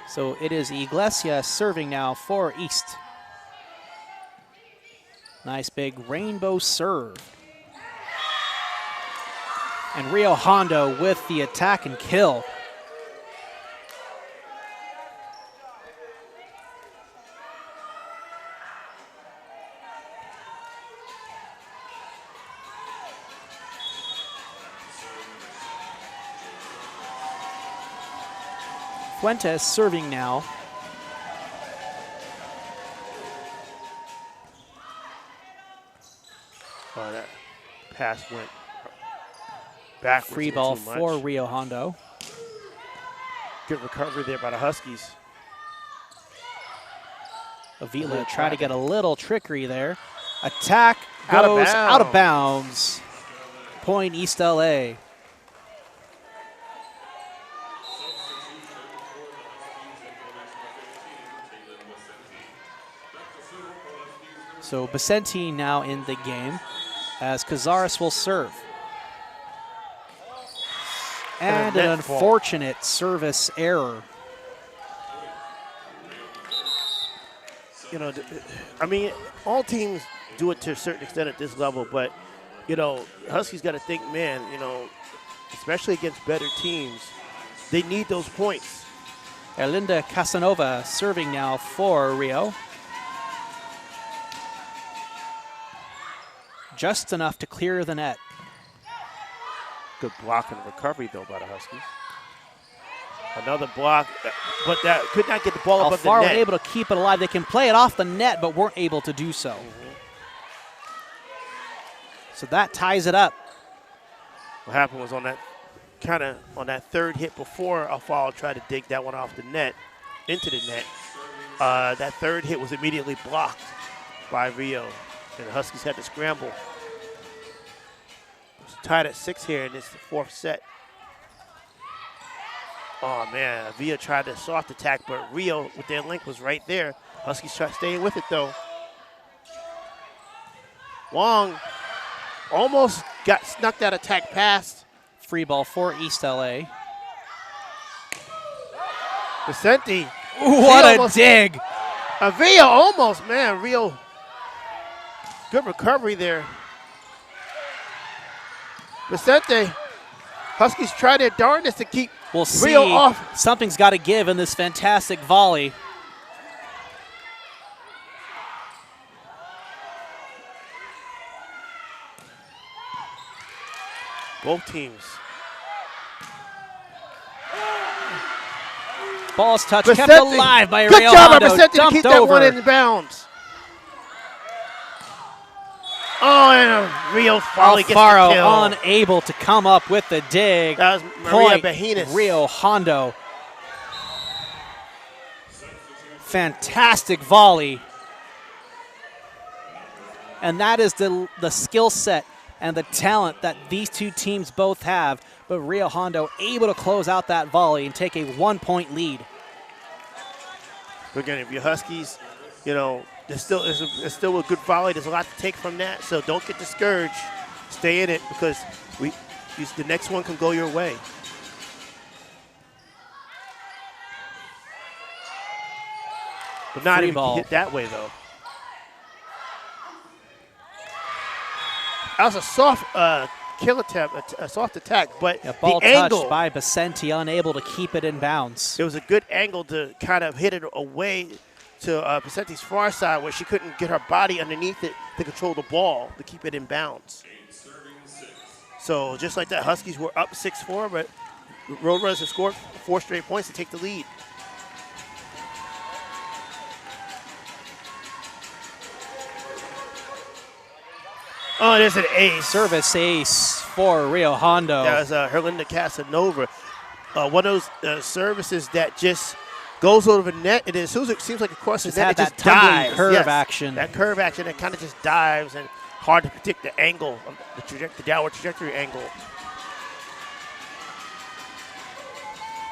So it is Iglesias serving now for East. Nice big rainbow serve. And Rio Hondo with the attack and kill. Fuentes serving now. Oh, that pass went backwards. Free ball for Rio Hondo. Good recovery there by the Huskies. Avila tried to get a little trickery there. Attack goes out of bounds. Point East LA. So Vicente now in the game as Cazares will serve. And an unfortunate service error. You know, I mean, all teams do it to a certain extent at this level, but, you know, Huskies got to think, man, you know, especially against better teams, they need those points. Erlinda Casanova serving now for Rio. Just enough to clear the net. Good block and recovery, though, by the Huskies. Another block, but that could not get the ball above the net. Alfaro were able to keep it alive. They can play it off the net, but weren't able to do so. So that ties it up. What happened was on that third hit before Alfaro tried to dig that one off the net, into the net, that third hit was immediately blocked by Rio, and the Huskies had to scramble. It's tied at 6 here, and it's the 4th set. Oh, man, Avila tried to soft attack, but Rio, with their link, was right there. Huskies tried staying with it, though. Wong almost got snuck that attack past. Free ball for East LA. Vicente. What a dig. Avila almost, man. Rio, good recovery there. Vicente. Huskies try their darndest to keep We'll see. Rio off. Something's got to give in this fantastic volley. Both teams. Ball's touch Vicente. kept alive by Good Rio job Hondo. by Vicente to keep that over. one in bounds. Oh, and Rio finally gets the kill. Alfaro unable to come up with the dig. That was Maria Bejinas. Rio Hondo. Fantastic volley. And that is the skill set and the talent that these two teams both have. But Rio Hondo able to close out that volley and take a 1-point lead. Again, if you're Huskies, you know, it's still a good volley. There's a lot to take from that, so don't get discouraged. Stay in it because the next one can go your way. But not even hit that way, though. That was a soft kill attempt, a soft attack, but ball the angle touched by Vicente, unable to keep it in bounds. It was a good angle to kind of hit it away to Vicente's far side where she couldn't get her body underneath it to control the ball, to keep it in bounds. So just like that, Huskies were up 6-4, but Roadrunners have scored 4 straight points to take the lead. Oh, there's an ace. Service ace for Rio Hondo. That was Herlinda Casanova. One of those services that just goes over the net, and as soon as it seems like it crosses the net, it just dives. Curve action. That curve action that kind of just dives, and hard to predict the angle, of the downward trajectory angle.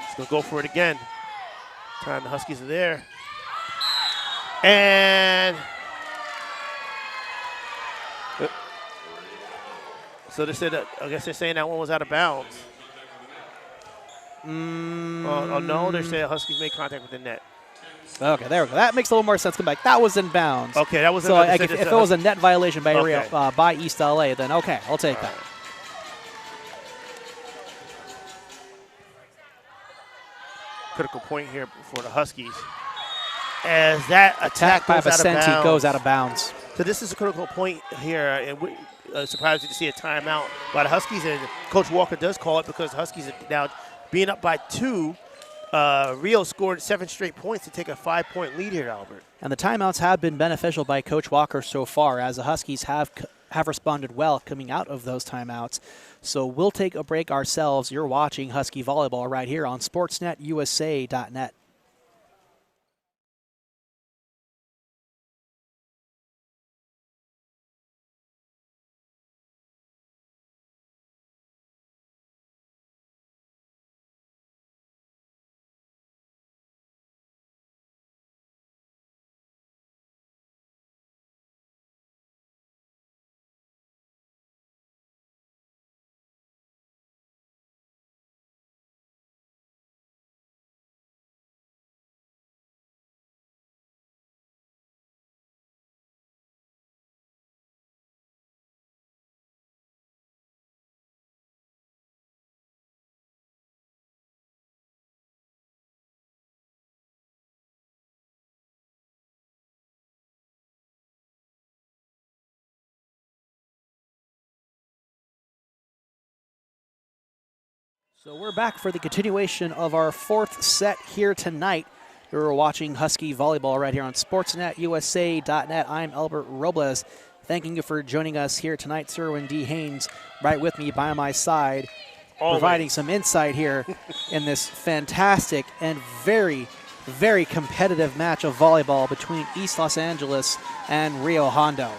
It's going to go for it again. Time the Huskies are there. And so they said, I guess they're saying that one was out of bounds. Oh, no, they're saying Huskies made contact with the net. Okay, there we go. That makes a little more sense. Come back. That was in bounds. Okay, that was so. Like if it was a net violation by Rio, by East LA, then okay, I'll take that. Critical point here for the Huskies, as that attack by Vicente goes out of bounds. So this is a critical point here, and we surprised you to see a timeout by the Huskies, and Coach Walker does call it because Huskies are now being up by 2. Rio scored 7 straight points to take a 5-point lead here, Albert. And the timeouts have been beneficial by Coach Walker so far, as the Huskies have responded well coming out of those timeouts. So we'll take a break ourselves. You're watching Husky Volleyball right here on SportsNetUSA.net. So we're back for the continuation of our 4th set here tonight. You're watching Husky Volleyball right here on SportsNetUSA.net. I'm Albert Robles. Thanking you for joining us here tonight. Cerwin D. Haynes right with me by my side, providing some insight here in this fantastic and very, very competitive match of volleyball between East Los Angeles and Rio Hondo.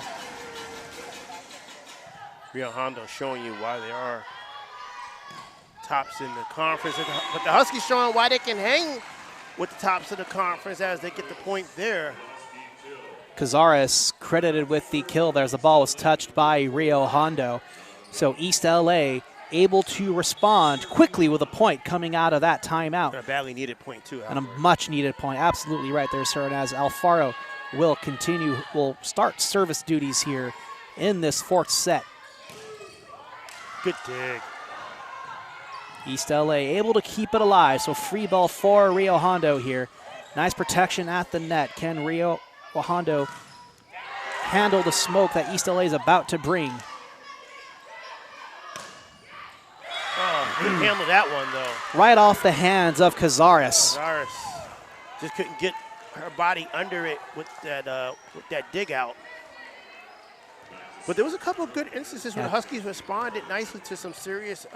Rio Hondo showing you why they are tops in the conference, but the Huskies showing why they can hang with the tops of the conference as they get the point there. Cazares credited with the kill there as the ball was touched by Rio Hondo. So East LA able to respond quickly with a point coming out of that timeout. A badly needed point too. And a much needed point. Absolutely right there, sir. And as Alfaro will start service duties here in this 4th set. Good dig. East LA able to keep it alive, so free ball for Rio Hondo here. Nice protection at the net. Can Rio Hondo handle the smoke that East LA is about to bring? Oh, couldn't handle that one, though. Right off the hands of Cazares. Cazares just couldn't get her body under it with that dig out. But there was a couple of good instances where the Huskies responded nicely to some serious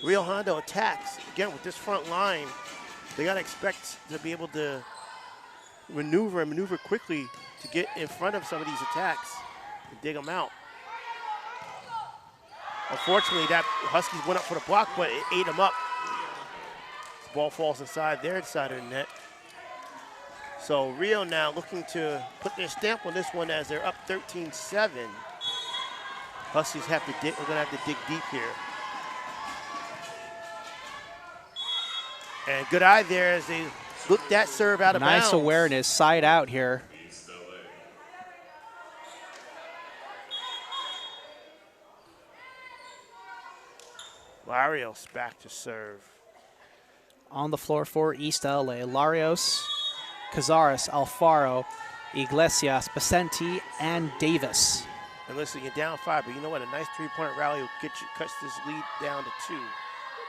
Rio Hondo attacks. Again, with this front line, they got to expect to be able to maneuver quickly to get in front of some of these attacks and dig them out. Unfortunately, that Huskies went up for the block, but it ate them up. The ball falls inside their side of the net. So Rio now looking to put their stamp on this one as they're up 13-7. Huskies have to dig. We're going to have to dig deep here. And good eye there as they look that serve out of bounds. Nice awareness, side out here. Larios back to serve. On the floor for East LA, Larios, Cazares, Alfaro, Iglesias, Becenti, and Davis. And listen, you're down 5, but you know what? A nice 3-point rally will cuts this lead down to 2.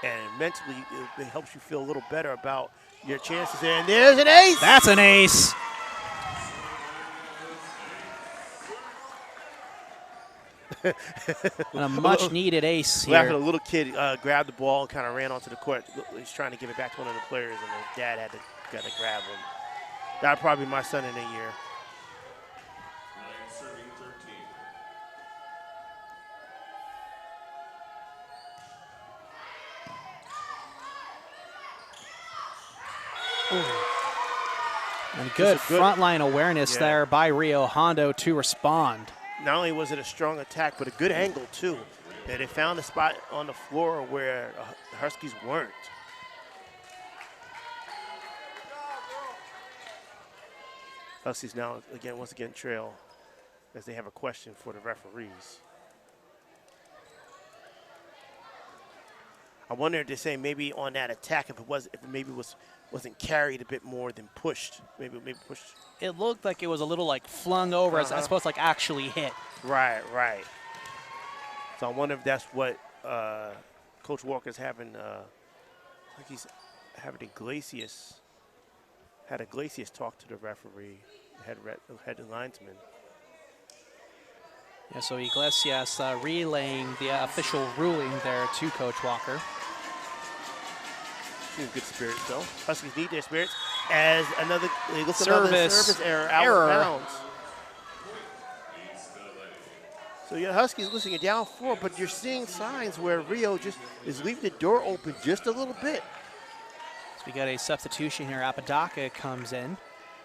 And mentally, it helps you feel a little better about your chances there. And there's an ace! That's an ace! And a much-needed ace here. Laughing, a little kid grabbed the ball and kind of ran onto the court. He's trying to give it back to one of the players, and his dad had to grab him. That would probably be my son in a year. And good frontline awareness there by Rio Hondo to respond. Not only was it a strong attack, but a good angle too. And they found a spot on the floor where the Huskies weren't. Huskies now, once again, trail as they have a question for the referees. I wonder if they say maybe on that attack, if it maybe wasn't carried a bit more than pushed. Maybe pushed. It looked like it was a little like flung over as opposed to like actually hit. Right. So I wonder if that's what Coach Walker's having. Like he's having Iglesias talk to the referee, head linesman. Yeah, so Iglesias relaying the official ruling there to Coach Walker. Seems good spirits though. Huskies need their spirits as another service error out of bounds. So your Huskies, listen, you're down 4, but you're seeing signs where Rio just is leaving the door open just a little bit. So we got a substitution here. Apodaca comes in.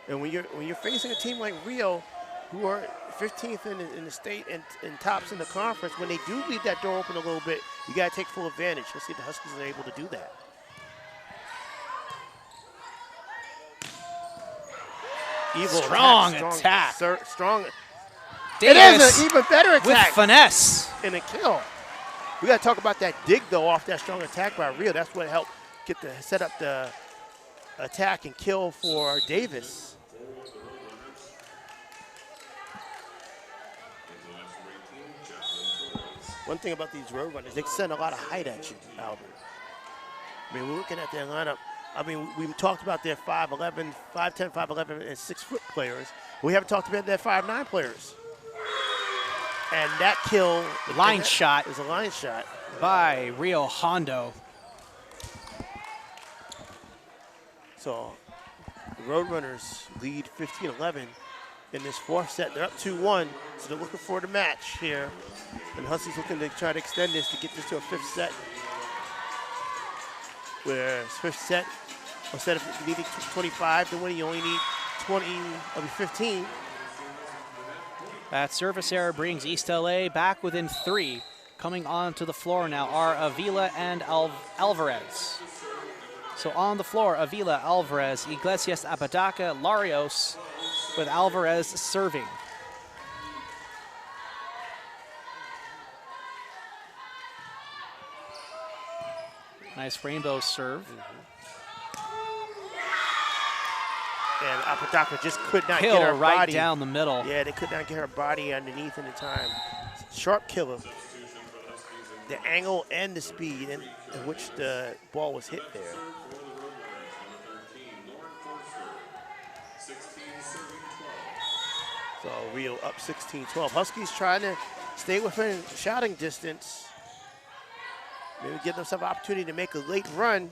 And when you're facing a team like Rio, who are 15th in the state and tops in the conference, when they do leave that door open a little bit, you got to take full advantage. Let's see if the Huskies are able to do that. Strong attack. Strong. Davis it is an even better attack. With finesse. And a kill. We got to talk about that dig, though, off that strong attack by Rio. That's what helped set up the attack and kill for Davis. One thing about these Roadrunners, they send a lot of height at you, Albert. I mean, we're looking at their lineup. I mean, we talked about their 5'11", 5'10", 5'11", and 6-foot players. We haven't talked about their 5'9" players. And that kill shot is a line shot by Rio Hondo. So the Roadrunners lead 15-11 in this 4th set. They're up 2-1, so they're looking for the match here. And Huskies looking to try to extend this to get this to a 5th set. Where 5th set, instead of needing 25 to win, you only need 15. That service error brings East LA back within 3. Coming onto the floor now are Avila and Alvarez. So on the floor, Avila, Alvarez, Iglesias, Apodaca, Larios, with Alvarez serving. Nice rainbow serve. And Apodaca just could not Kill get her right body down the middle. Yeah, they could not get her body underneath in the time. Sharp killer. The angle and the speed in which the ball was hit there. So Rio up 16-12. Huskies trying to stay within shouting distance. Maybe give themselves an opportunity to make a late run.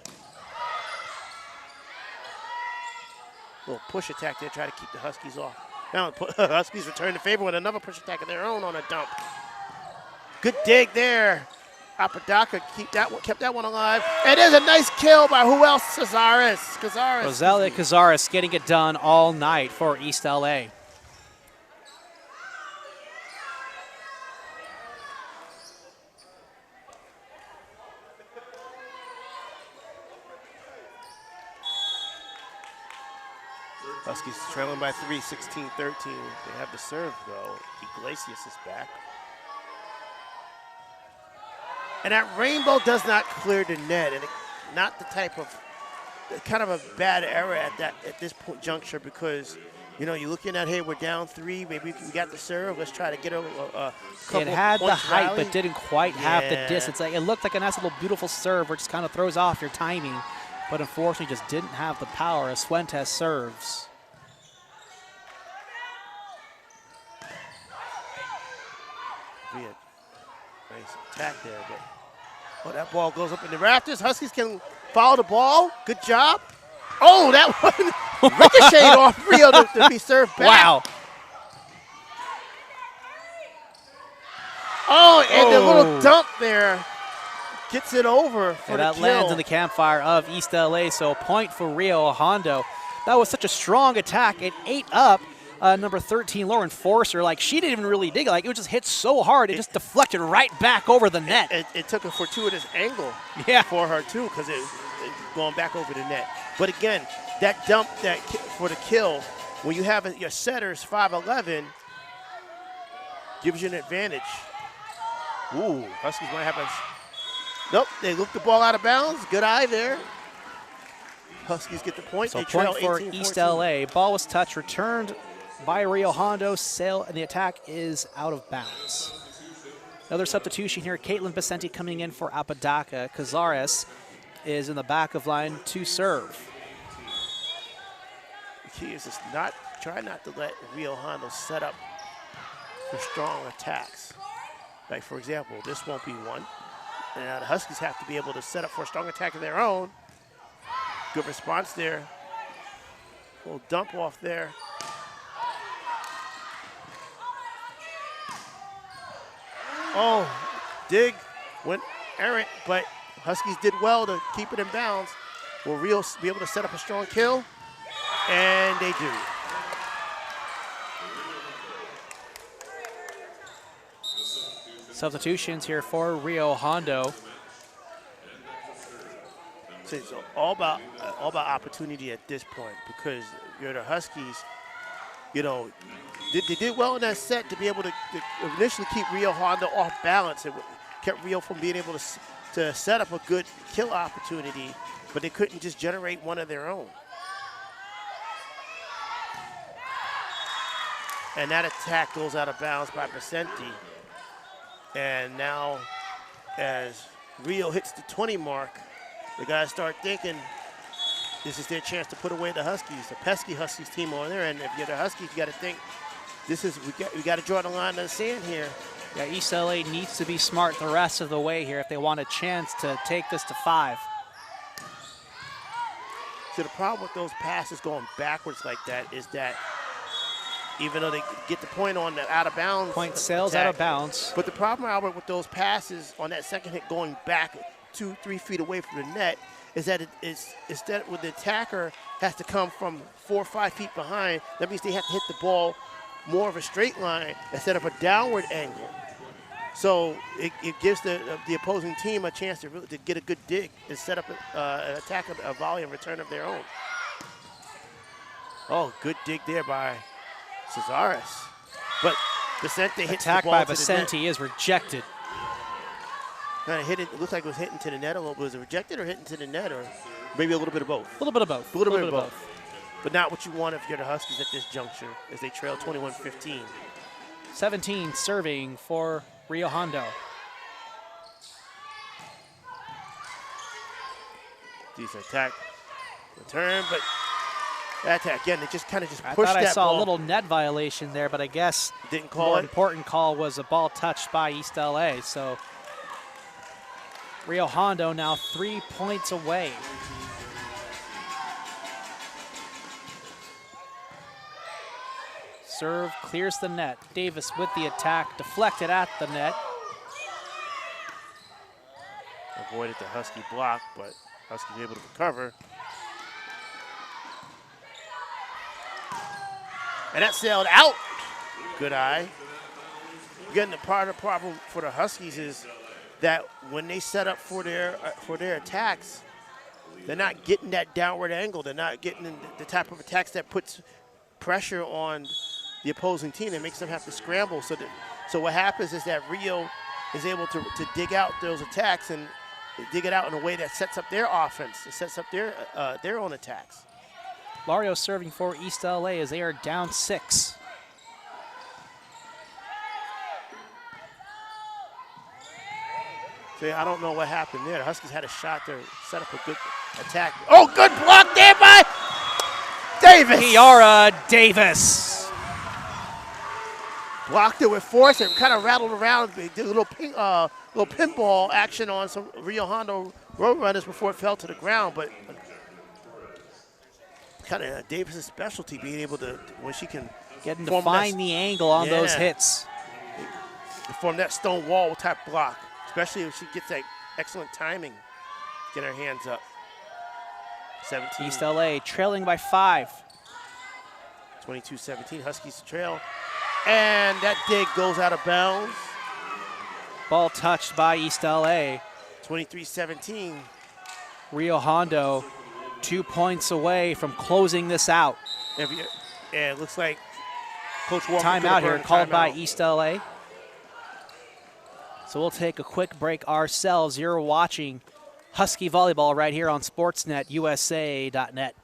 Little push attack there, try to keep the Huskies off. Now Huskies return the favor with another push attack of their own on a dump. Good dig there. Apodaca kept that one alive. And there's a nice kill by who else? Cazares. Roselia Cazares getting it done all night for East LA. Huskies trailing by 3, 16-13. They have the serve, though. Iglesias is back. And that rainbow does not clear the net. And not the type of, kind of a bad error at this point juncture because, you know, you're looking at, hey, we're down 3. Maybe we got the serve. Let's try to get a couple. It had the height, rally. but didn't quite have the distance. Like, it looked like a nice little beautiful serve where it just kind of throws off your timing. But unfortunately just didn't have the power as Fuentes serves. Nice attack there, but that ball goes up in the rafters. Huskies can follow the ball. Good job. Oh, that one ricocheted off Rio to be served back. Wow. Oh, and the little dump there gets it over for the kill. That lands in the campfire of East LA, so a point for Rio Hondo. That was such a strong attack. It ate up number 13, Lauren Forster. Like, she didn't even really dig it. Like, it just hit so hard, it just deflected right back over the net. It took a fortuitous angle yeah. for her, too, because it going back over the net. But again, that dump for the kill, when you have your setters 5'11", gives you an advantage. Ooh, Huskies might have a... Nope, they looked the ball out of bounds. Good eye there. Huskies get the point. So they point trail for East LA. Ball was touched, returned by Rio Hondo. Sail, and the attack is out of bounds. Another substitution here. Caitlin Vicente coming in for Apodaca. Cazares is in the back of line to serve. The key is just try not to let Rio Hondo set up for strong attacks. Like, for example, this won't be one. And the Huskies have to be able to set up for a strong attack of their own. Good response there. A little dump off there. Oh, dig went errant, but Huskies did well to keep it in bounds. Will Rio be able to set up a strong kill? And they do. Substitutions here for Rio Hondo. So it's all about opportunity at this point, because you're the Huskies. You know, they did well in that set to be able to initially keep Rio Hondo off balance. It kept Rio from being able to set up a good kill opportunity, but they couldn't just generate one of their own. And that attack goes out of bounds by Vicente. And now, as Rio hits the 20 mark, they got to start thinking this is their chance to put away the Huskies, the pesky Huskies team over there. And if you're the Huskies, you got to think we got to draw the line in the sand here. Yeah, East LA needs to be smart the rest of the way here if they want a chance to take this to 5. So the problem with those passes going backwards like that is that even though they get the point on the out of bounds. Point sails out of bounds. But the problem, Albert, with those passes on that second hit going back 2-3 feet away from the net is that instead when the attacker has to come from 4 or 5 feet behind, that means they have to hit the ball more of a straight line instead of a downward angle. So it gives the opposing team a chance to get a good dig and set up an attack, a volley and return of their own. Oh, good dig there by Cesares. But Vicente hits attack the ball by to Vicente the net. is rejected. Kind of hit it. It looks like it was hitting to the net a little bit. Was it rejected or hitting to the net, or maybe a little bit of both? A little bit of both. A little bit of both. But not what you want if you're the Huskies at this juncture, as they trail 21-15. 17 serving for Rio Hondo. Decent attack, return, but that attack again. They just kind of pushed that I thought I saw ball. a little net violation there, but I guess Didn't the call more it. important call was a ball touched by East LA. So Rio Hondo now 3 points away. Serve clears the net. Davis with the attack, deflected at the net. Avoided the Husky block, but Huskies able to recover. And that sailed out. Good eye. Again, the part of the problem for the Huskies is that when they set up for their attacks, they're not getting that downward angle. They're not getting the type of attacks that puts pressure on the opposing team and makes them have to scramble. So what happens is that Rio is able to dig out those attacks and dig it out in a way that sets up their offense. It sets up their own attacks. Lario serving for East LA as they are down 6. See, I don't know what happened there. The Huskies had a shot to set up a good attack. Oh, good block there by Davis. Kiara Davis. Blocked it with force and kind of rattled around. They did a little pinball action on some Rio Hondo Roadrunners before it fell to the ground, but kind of Davis's specialty, being able to, when she can getting to find the angle on those hits. Form that stone wall type block, especially if she gets that excellent timing. Get her hands up. 17. East LA trailing by 5. 22-17, Huskies trail. And that dig goes out of bounds. Ball touched by East LA. 23-17. Rio Hondo 2 points away from closing this out. And it looks like Coach Walker timeout here called by timeout. East LA. So we'll take a quick break ourselves. You're watching Husky Volleyball right here on SportsNetUSA.net.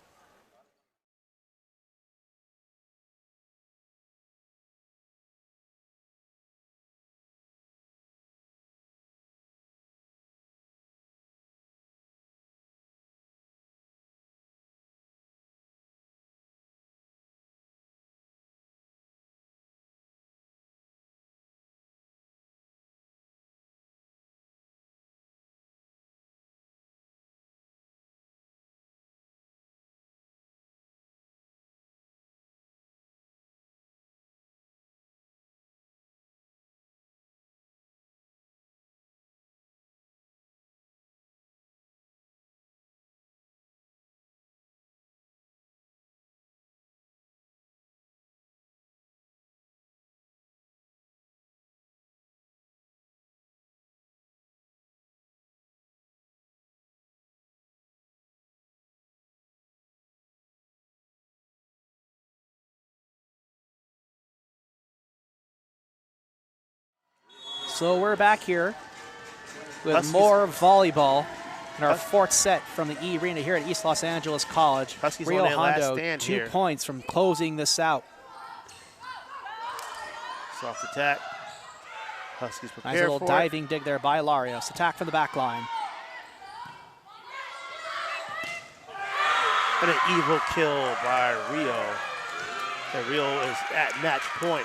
So we're back here with Huskies. more volleyball in our fourth set from the E Arena here at East Los Angeles College. Huskies Rio on their last Hondo, stand 2 here. points from closing this out. Soft attack. Huskies prepare Nice little for diving dig there by Larios. Attack from the back line. And an evil kill by Rio. And Rio is at match point.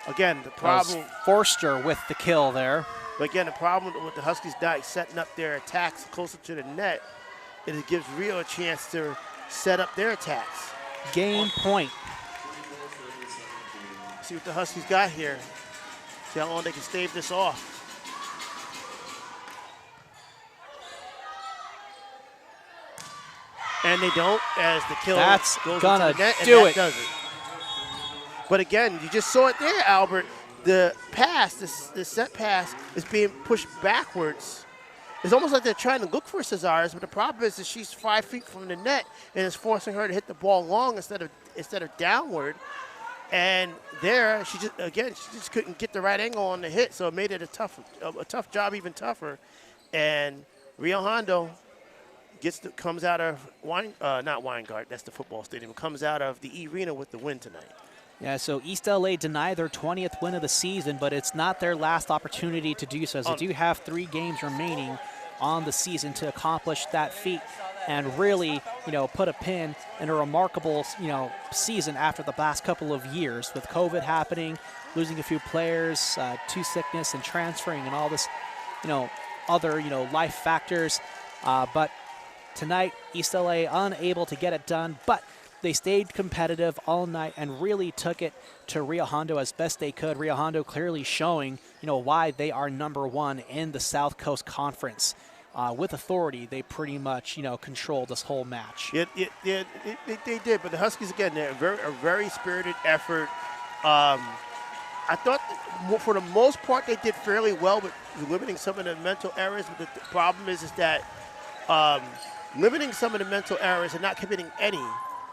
Again, the problem. Forster with the kill there. But again, the problem with the Huskies not setting up their attacks closer to the net is it gives Rio a chance to set up their attacks. Game point. See what the Huskies got here. See how long they can stave this off. And they don't, as the kill That's goes gonna into the net, and do that it. does it. But again, you just saw it there, Albert. The pass, the set pass, is being pushed backwards. It's almost like they're trying to look for Cesares, but the problem is that she's 5 feet from the net, and it's forcing her to hit the ball long instead of downward. And there, she just couldn't get the right angle on the hit, so it made it a tough job, even tougher. And Rio Hondo comes out of not Weingart, that's the football stadium, comes out of the E-Arena with the win tonight. Yeah, so East LA denied their 20th win of the season, but it's not their last opportunity to do so, as they do have 3 games remaining on the season to accomplish that feat and really, put a pin in a remarkable, season after the last couple of years with COVID happening, losing a few players to sickness and transferring and all this, other, life factors. But tonight, East LA unable to get it done, but they stayed competitive all night and really took it to Rio Hondo as best they could. Rio Hondo clearly showing, why they are #1 in the South Coast Conference. With authority, they pretty much, controlled this whole match. Yeah, they did. But the Huskies, again, they're a very spirited effort. I thought for the most part they did fairly well with limiting some of the mental errors. But the problem is that limiting some of the mental errors and not committing any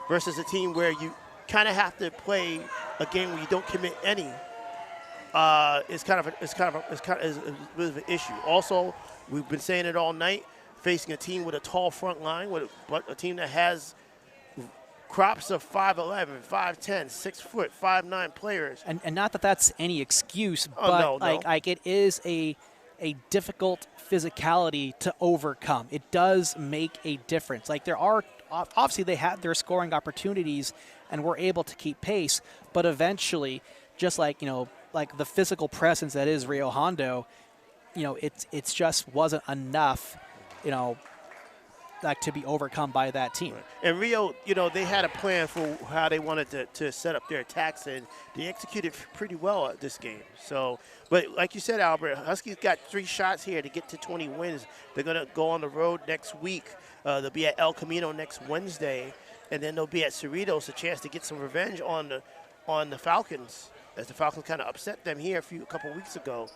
versus a team where you kind of have to play a game where you don't commit any is kind of a bit of an issue. Also, we've been saying it all night, facing a team with a tall front line, but a team that has crops of 5'11", 5'10", 6 foot, 5'9" players. And not that that's any excuse, but like it is a difficult physicality to overcome. It does make a difference. Like there are obviously they had their scoring opportunities and were able to keep pace, but eventually, just like like the physical presence that is Rio Hondo, it's just wasn't enough, like to be overcome by that team. Right. And Rio, they had a plan for how they wanted to set up their attacks, and they executed pretty well at this game. So, but like you said, Albert, Huskies got 3 shots here to get to 20 wins. They're going to go on the road next week. They'll be at El Camino next Wednesday, and then they'll be at Cerritos, a chance to get some revenge on the Falcons, as the Falcons kind of upset them here a couple weeks ago.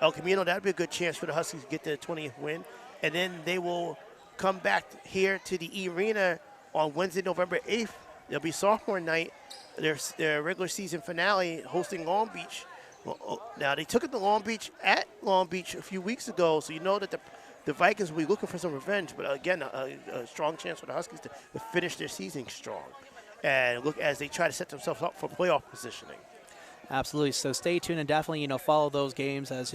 El Camino, that would be a good chance for the Huskies to get their 20th win. And then they will come back here to the E-Arena on Wednesday, November 8th. It'll be sophomore night, their regular season finale, hosting Long Beach. Now, they took it to Long Beach at Long Beach a few weeks ago, so you know that the Vikings will be looking for some revenge. But again, a strong chance for the Huskies to finish their season strong and look as they try to set themselves up for playoff positioning. Absolutely. So stay tuned and definitely, follow those games as,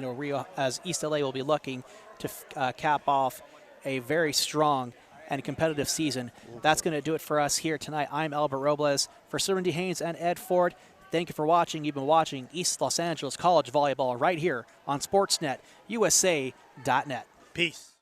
as East LA will be looking to cap off a very strong and competitive season. That's going to do it for us here tonight. I'm Albert Robles. For Cerwin Haynes and Ed Ford, thank you for watching. You've been watching East Los Angeles College Volleyball right here on SportsNet USA.net. Peace.